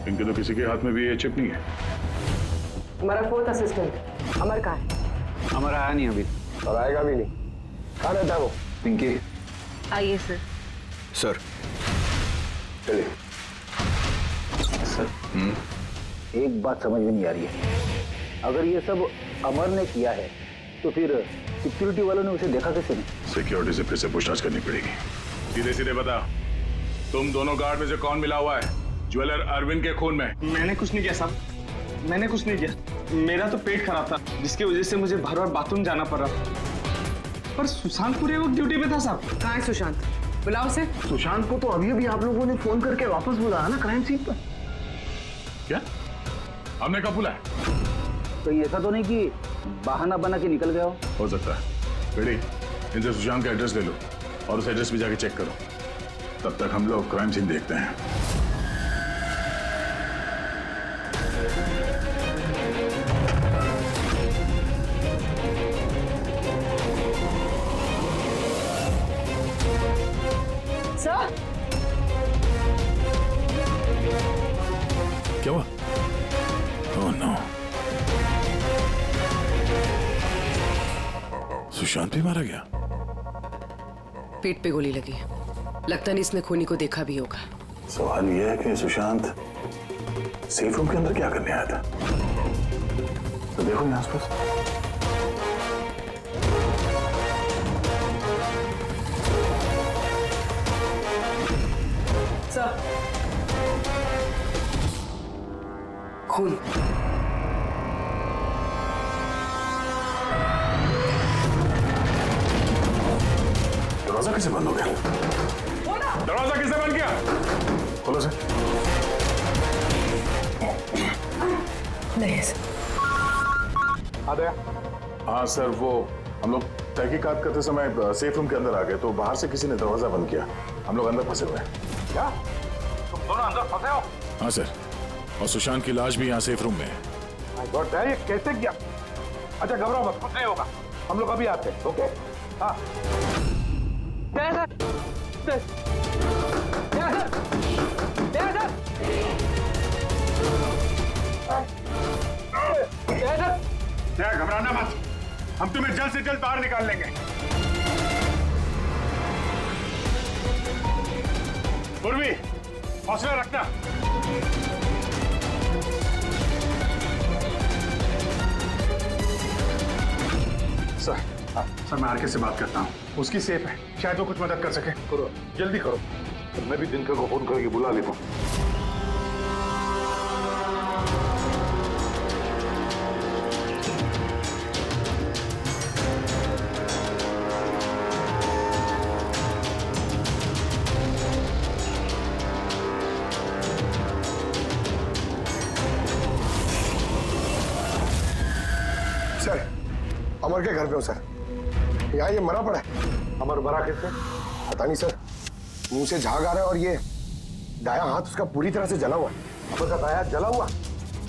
इनके तो किसी के हाथ में भी ये चिप नहीं है। हमारा फोर्थ असिस्टेंट अमर कहाँ है? अमर आया नहीं अभी और आएगा भी नहीं। कहाँ रहता है वो? पिंकी। आइए सर। सर चलिए। सर एक बात समझ में नहीं आ रही है, अगर ये सब अमर ने किया है तो फिर सिक्योरिटी वालों ने उसे देखा कैसे नहीं? सिक्योरिटी से फिर से पूछताछ करनी पड़ेगी। सीधे सीधे बता, तुम दोनों गार्ड में से कौन मिला हुआ है ज्वेलर अरविंद के खून में? मैंने कुछ नहीं किया साहब, मैंने कुछ नहीं किया। मेरा तो पेट खराब था जिसकी वजह से मुझे बार बार बाथरूम जाना पड़ रहा था। पर सुशांत पूरे वक्त ड्यूटी पे था साहब। कहाँ है सुशांत? बुलाओ से। सुशांत को तो अभी आप लोगों ने फोन करके वापस बुलाया ना क्राइम सीन पर। क्या? हमने कब बुलाया? तो ऐसा तो नहीं कि बहाना बना के निकल गया हो सकता है। बेटी, इनसे सुशांत का एड्रेस ले लो और उस एड्रेस पे जाके चेक करो। तब तक हम लोग क्राइम सीन देखते हैं। सर क्या हुआ? ओह नो, सुशांत भी मारा गया। पेट पे गोली लगी, लगता नहीं इसने खूनी को देखा भी होगा। सवाल यह है कि सुशांत सेफ रूम के अंदर क्या करने आया था? तो देखो यहाँ आसपास। सर खून। दरवाजा कैसे बंद हो गया? दरवाजा किसने बंद किया? खोलो सर। नहीं सर। हाँ सर, वो हम लोग तहकीकात करते समय सेफ रूम के अंदर आ गए तो बाहर से किसी ने दरवाजा बंद किया। हम लोग अंदर फंसे हुए हैं। क्या तुम दोनों अंदर फंसे हो? हाँ सर, और सुशांत की लाश भी यहाँ सेफ रूम में है। माय गॉड, ये कैसे किया? अच्छा घबराओ मत, कुछ नहीं होगा, हम लोग अभी आते हैं। ओके हाँ। दया घबराना मत, हम तुम्हें जल्द से जल्द बाहर निकाल लेंगे। पूर्वी, हौसला रखना। सर मैं आरके से बात करता हूँ, उसकी सेफ है, शायद वो कुछ मदद कर सके। करो, जल्दी करो। मैं भी दिनकर को फोन करके बुला लेता हूँ। सर, अमर के घर पे हो सर। यहाँ ये मरा पड़ा है। अमर मरा कैसे? पता नहीं सर, मुंह से झाग आ रहा है और ये दाया हाथ उसका पूरी तरह से जला हुआ है। अमर का दाया जला हुआ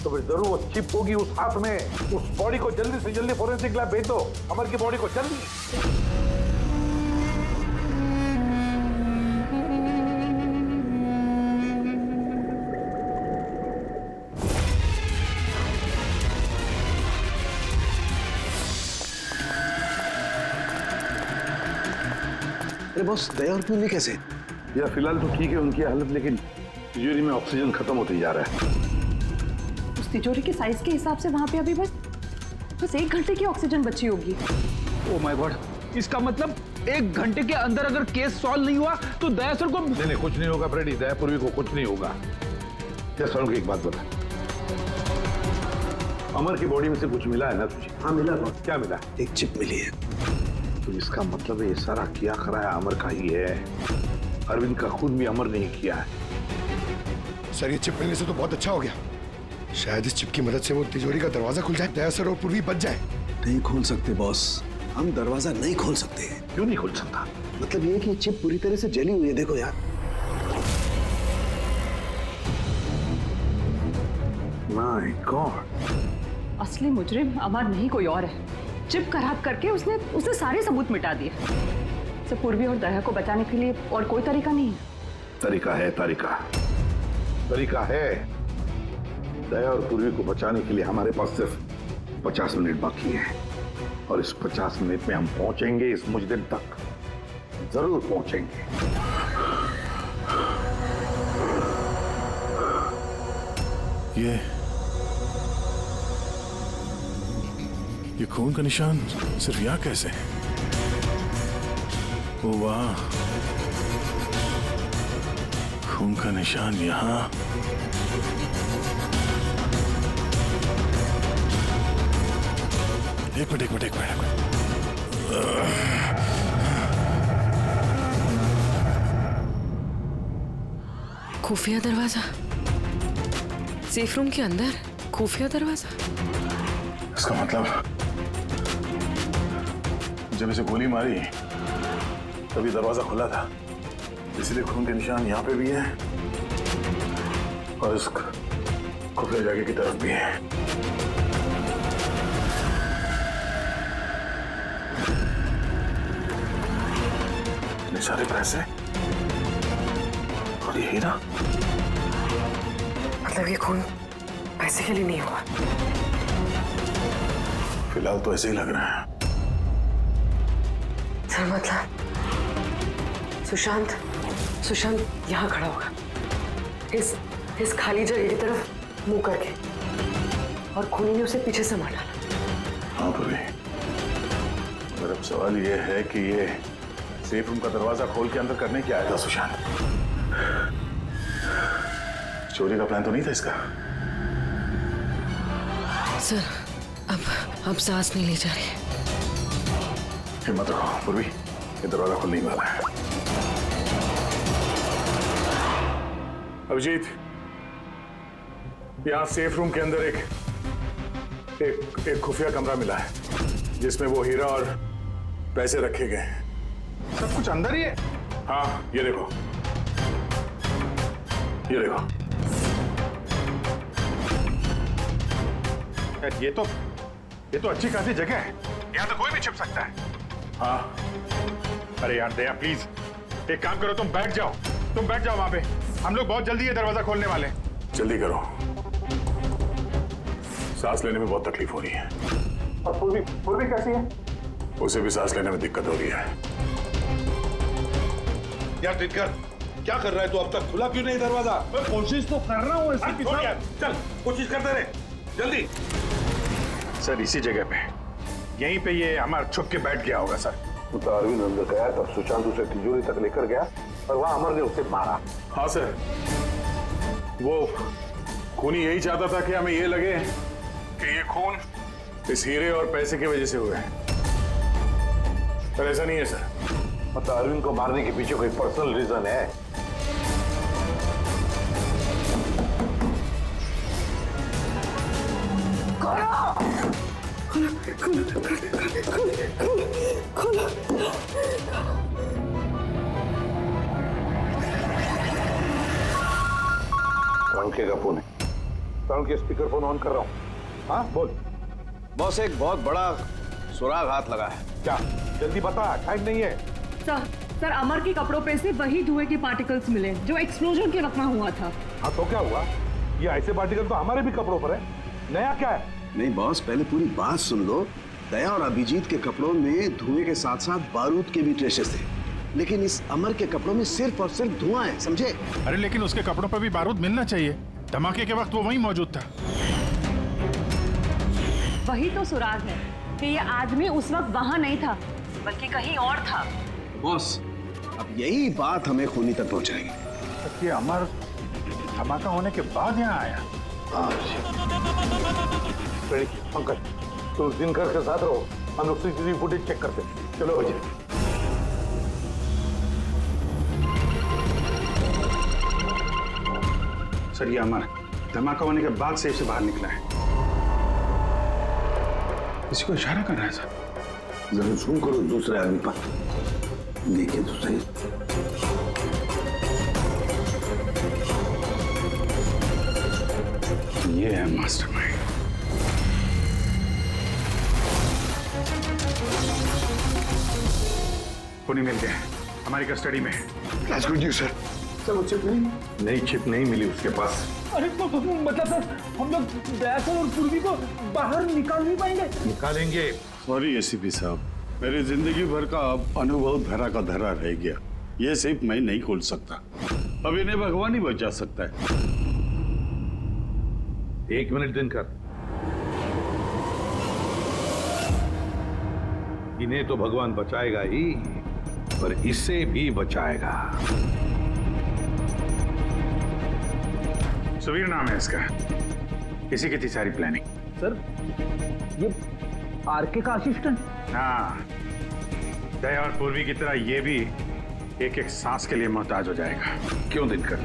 तो फिर जरूर वो चिप होगी उस हाथ में। उस बॉडी को जल्दी से जल्दी फोरेंसिक लैब भेज दो, अमर की बॉडी को जल्दी। अरे बॉस, दया और पूर्वी कैसे? यार फिलहाल तो ठीक है उनकी हालत, लेकिन तिजोरी में ऑक्सीजन खत्म होते जा रहा है। उस तिजोरी के साइज के हिसाब से वहां पे अभी बस 1 घंटे की ऑक्सीजन बची होगी। ओ माय गॉड, इसका मतलब 1 घंटे के अंदर अगर केस सॉल्व नहीं हुआ तो दया सर को नहीं कुछ नहीं होगा फ्रेडी, दया पूर्वी को कुछ नहीं होगा। क्या सर एक बात बता, अमर की बॉडी में से कुछ मिला है ना तुझे? हाँ मिला। क्या मिला? एक चिप मिली है। तो इसका मतलब ये सारा किया कराया अमर का ही है। अरविंद का खून भी अमर नहीं किया है। सर ये चिप मिलने से तो बहुत अच्छा हो गया। शायद इस चिप की मदद से वो तिजोरी का दरवाजा खुल जाए, दया सर और पूर्वी बच जाए। नहीं खोल सकते बॉस, हम दरवाजा नहीं खोल सकते। क्यों नहीं खोल सकता? मतलब ये कि चिप पूरी तरह से जली हुई है, देखो यार। माय गॉड, असली मुजरिम अमर नहीं कोई और है। चिप खराब करके उसने सारे सबूत मिटा दिए। से पूर्वी और दया को बचाने के लिए और कोई तरीका नहीं है। तरीका है, तरीका है। दया और पूर्वी को बचाने के लिए हमारे पास सिर्फ 50 मिनट बाकी है, और इस 50 मिनट में हम पहुंचेंगे इस मुजरिम तक, जरूर पहुंचेंगे। ये खून का निशान सिर्फ यहाँ कैसे? ओ वाह, खून का निशान यहाँ। एक मिनट। खुफिया दरवाजा, सेफ रूम के अंदर खुफिया दरवाजा। इसका मतलब जब इसे गोली मारी तभी दरवाजा खुला था, इसलिए खून के निशान यहाँ पे भी है और इस खुफिया जगह की तरफ भी है। इतने सारे पैसे और ये हीरा, मतलब ये खून पैसे के लिए नहीं हुआ। फिलहाल तो ऐसे ही लग रहा है। सर मतलब सुशांत यहाँ खड़ा होगा, इस खाली जगह की तरफ मुंह करके, और खूनी ने उसे पीछे से मार डाला। हाँ पूर्वी, मगर अब सवाल ये है कि ये सेफ रूम का दरवाजा खोल के अंदर करने क्या आया था सुशांत? चोरी का प्लान तो नहीं था इसका? सर अब सांस नहीं ली जा रही। हिम्मत रखो पूर्वी, ये दरवाजा खुलने वाला है। अभिजीत, यहाँ सेफ रूम के अंदर एक खुफिया कमरा मिला है जिसमें वो हीरा और पैसे रखे गए हैं। सब कुछ अंदर ही है? हाँ, ये देखो। यार ये तो अच्छी खासी जगह है, यहाँ तो कोई भी छिप सकता है। हाँ। अरे यार दया प्लीज, एक काम करो, तुम बैठ जाओ वहां पे। हम लोग बहुत जल्दी ये दरवाजा खोलने वाले हैं। जल्दी करो, सांस लेने में बहुत तकलीफ हो रही है। और पूर्वी कैसी है? उसे भी सांस लेने में दिक्कत हो रही है। यार दिनकर, क्या कर रहा है तू? अब तक खुला क्यों नहीं दरवाजा? मैं कोशिश तो कर रहा हूँ एसपी साहब। चल कोशिश करते रहे, जल्दी। सर इसी जगह पे, यहीं पे ये हमारा छुप के बैठ गया होगा सर। तो अरविंद अंदर गया तब सुशांत उसे तिजोरी तक लेकर गया और वहां अमर ने उसे मारा। हाँ सर, वो खूनी यही चाहता था कि हमें ये लगे कि ये खून इस हीरे और पैसे की वजह से हुआ है, पर ऐसा नहीं है सर। मतलब अरविंद को मारने के पीछे कोई पर्सनल रीजन है? तरुण का फोन है। तरुण के स्पीकर फोन ऑन कर रहा हूँ। हाँ बोल। बॉस, एक बहुत बड़ा सुराग हाथ लगा है। क्या? जल्दी बता, टाइम नहीं है। सर अमर के कपड़ों पे से वही धुएं के पार्टिकल्स मिले जो एक्सप्लोजन के वक्त में हुआ था। हाँ तो क्या हुआ? ये ऐसे पार्टिकल तो हमारे भी कपड़ों पर है। नया क्या है? नहीं बॉस, पहले पूरी बात सुन लो। दया और अभिजीत के कपड़ों में धुएं के साथ साथ बारूद के भी ट्रेसेस थे, लेकिन इस अमर के कपड़ों में सिर्फ और सिर्फ धुआं है, समझे? अरे लेकिन उसके कपड़ों पर भी बारूद मिलना चाहिए। धमाके के वक्त वो वहीं मौजूद था। वही तो सुराग है कि ये आदमी उस वक्त वहां नहीं था बल्कि कहीं और था। बॉस, अब यही बात हमें खूनी तक पहुंचाएगी। ये अमर धमाका होने के बाद यहाँ आया। पंकज, तुम दिनकर के साथ रहो, हम लोग सीसीटीवी फुटेज चेक करते हैं। चलो भैया। सर ये अमर धमाका होने के बाद सेफ से बाहर निकला है। किसी को इशारा कर रहा है सर। जरा जूम करो दूसरे आदमी पर, देखिए तो सही। ये है मास्टरमाइंड। खूनी मिल गया, हमारी कस्टडी में है। That's good news, sir. Sir वो चिप नहीं? नहीं, चिप नहीं मिली उसके पास। अरे तो मतलब सर, हम लोग दया सर और पूर्वी को बाहर निकाल नहीं पाएंगे? निकालेंगे। सॉरी एसीपी साहब, मेरी जिंदगी भर का अब अनुभव धरा का धरा रह गया। ये सिर्फ मैं नहीं खोल सकता, अब इन्हें भगवान ही बचा सकता है। 1 मिनट दिनकर, इन्हें तो भगवान बचाएगा ही, पर इसे भी बचाएगा। सुवीर नाम है इसका, इसी की थी सारी प्लानिंग। सर ये आरके का असिस्टेंट? हाँ, दया और पूर्वी की तरह ये भी एक एक सांस के लिए मोहताज हो जाएगा। क्यों दिनकर?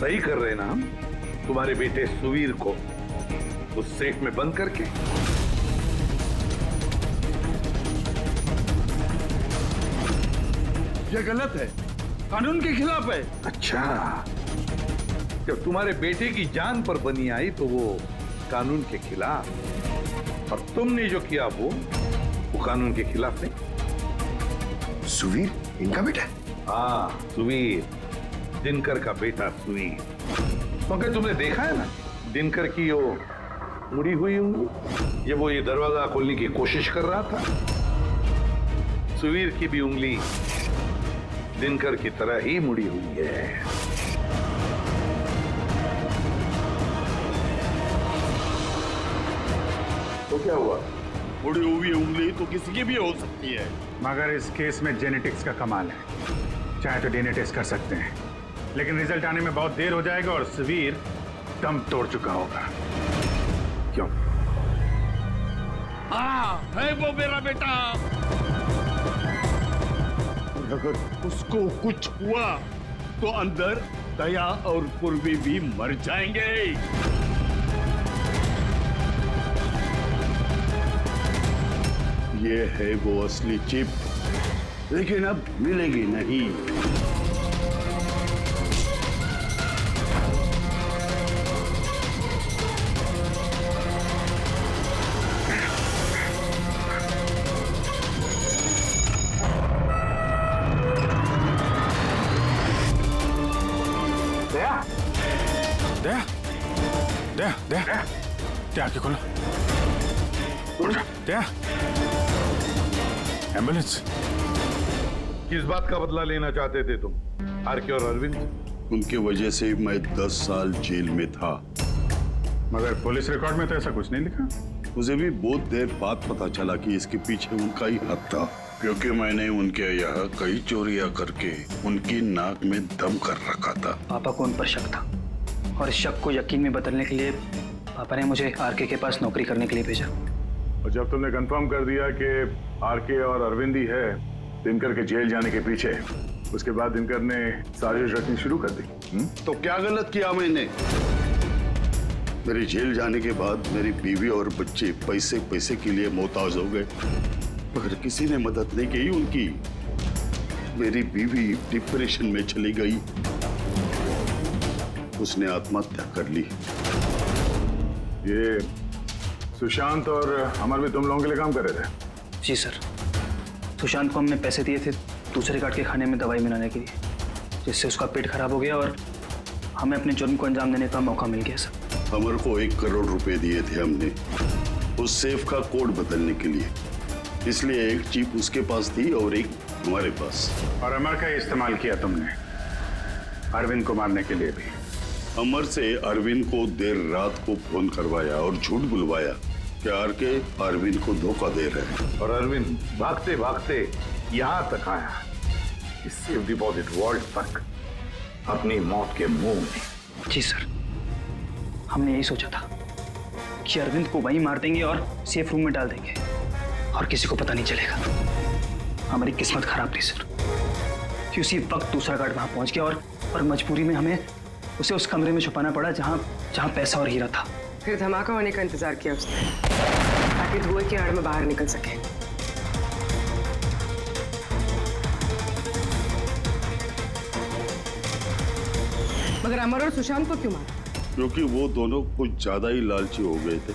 सही कर रहे ना हम? तुम्हारे बेटे सुवीर को उस सेफ में बंद करके। ये गलत है, कानून के खिलाफ है। अच्छा, जब तुम्हारे बेटे की जान पर बनी आई तो वो कानून के खिलाफ, और तुमने जो किया वो कानून के खिलाफ नहीं। सुवीर इनका बेटा? हाँ, सुवीर, दिनकर का बेटा सुवीर। क्योंकि तुमने देखा है ना दिनकर की वो मुड़ी हुई उंगली, जब वो ये दरवाजा खोलने की कोशिश कर रहा था। सुवीर की भी उंगली दिनकर की तरह ही मुड़ी हुई है। तो क्या हुआ? मुड़ी हुई उंगली तो किसी की भी हो सकती है, मगर इस केस में जेनेटिक्स का कमाल है। चाहे तो डीएनए टेस्ट कर सकते हैं, लेकिन रिजल्ट आने में बहुत देर हो जाएगा और सुवीर दम तोड़ चुका होगा। क्यों? हाँ, है वो मेरा बेटा। अगर उसको कुछ हुआ तो अंदर दया और पूर्वी भी मर जाएंगे। ये है वो असली चिप, लेकिन अब मिलेगी नहीं। दया, दया, दया, दया, आंखें खोलो। एम्बुलेंस। किस बात का बदला लेना चाहते थे तुम, आरके और अरविंद? उनके वजह से मैं 10 साल जेल में था। मगर पुलिस रिकॉर्ड में तो ऐसा कुछ नहीं लिखा। मुझे भी बहुत देर बाद पता चला कि इसके पीछे उनका ही हाथ था, क्योंकि मैंने उनके यहाँ कई चोरियां करके उनकी नाक में दम कर रखा था। पापा को उन पर शक था और इस शक को यकीन में बदलने के लिए पापा ने मुझे आरके के पास नौकरी करने के लिए भेजा। और जब तुमने कंफर्म कर दिया कि आरके और अरविंद ही है दिनकर के जेल जाने के पीछे, उसके बाद दिनकर ने साजिश रचनी शुरू कर दी। तो क्या गलत किया मैंने? मेरे जेल जाने के बाद मेरी बीवी और बच्चे पैसे पैसे के लिए मोहताज हो गए, मगर किसी ने मदद नहीं की उनकी। मेरी बीवी डिप्रेशन में चली गई, उसने आत्महत्या कर ली। ये सुशांत और अमर भी तुम लोगों के लिए काम कर रहे थे? जी सर, सुशांत को हमने पैसे दिए थे दूसरे गार्ड के खाने में दवाई मिलाने के लिए, जिससे उसका पेट खराब हो गया और हमें अपने जुर्म को अंजाम देने का मौका मिल गया सर। अमर को 1 करोड़ रुपए दिए थे हमने उस सेफ का कोड बदलने के लिए, इसलिए एक चिप उसके पास थी और एक हमारे पास। और अमर का इस्तेमाल किया तुमने अरविंद को मारने के लिए भी? अमर से अरविंद को देर रात को फोन करवाया और झूठ बुलवाया कि आरके अरविंद को धोखा दे रहे हैं। और अरविंद भागते भागते यहाँ तक आया, इस सेफ डिपॉजिट वॉल्ट तक, अपनी मौत के मुंह में। जी सर, हमने यही सोचा था कि अरविंद को वहीं मार देंगे और सेफ रूम में डाल देंगे और किसी को पता नहीं चलेगा। हमारी किस्मत खराब थी सर कि उसी वक्त दूसरा गार्ड वहां पहुंच गया और मजबूरी में हमें उसे उस कमरे में छुपाना पड़ा जहां पैसा और हीरा था। फिर धमाका होने का इंतजार किया उसने ताकि धुएं की आड़ में बाहर निकल सके। मगर अमर और सुशांत को क्यों मारा? क्योंकि वो दोनों कुछ ज्यादा ही लालची हो गए थे।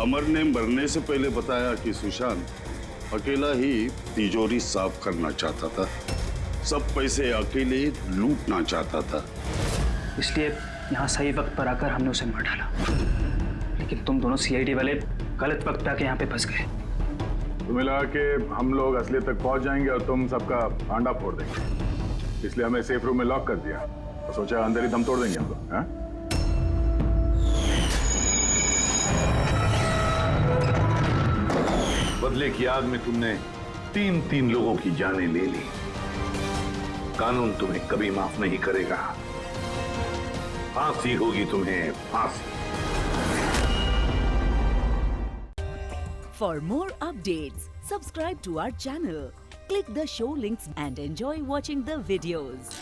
अमर ने मरने से पहले बताया कि सुशांत अकेला ही तिजोरी साफ करना चाहता था, सब पैसे अकेले लूटना चाहता था, इसलिए यहाँ सही वक्त पर आकर हमने उसे मार डाला। लेकिन तुम दोनों सीआईडी वाले गलत वक्त पे आके यहाँ पे फंस गए। तुम्हें लगा कि हम लोग असलियत तक पहुंच जाएंगे और तुम सबका आंडा फोड़ देंगे, इसलिए हमें सेफ रूम में लॉक कर दिया और सोचा अंदर ही दम तोड़ देंगे हम लोग। बदले की आग में तुमने 3 लोगों की जानें ले ली। कानून तुम्हें कभी माफ नहीं करेगा, फांसी होगी तुम्हें, फांसी। For more updates, subscribe to our channel, click the show links and enjoy watching the videos.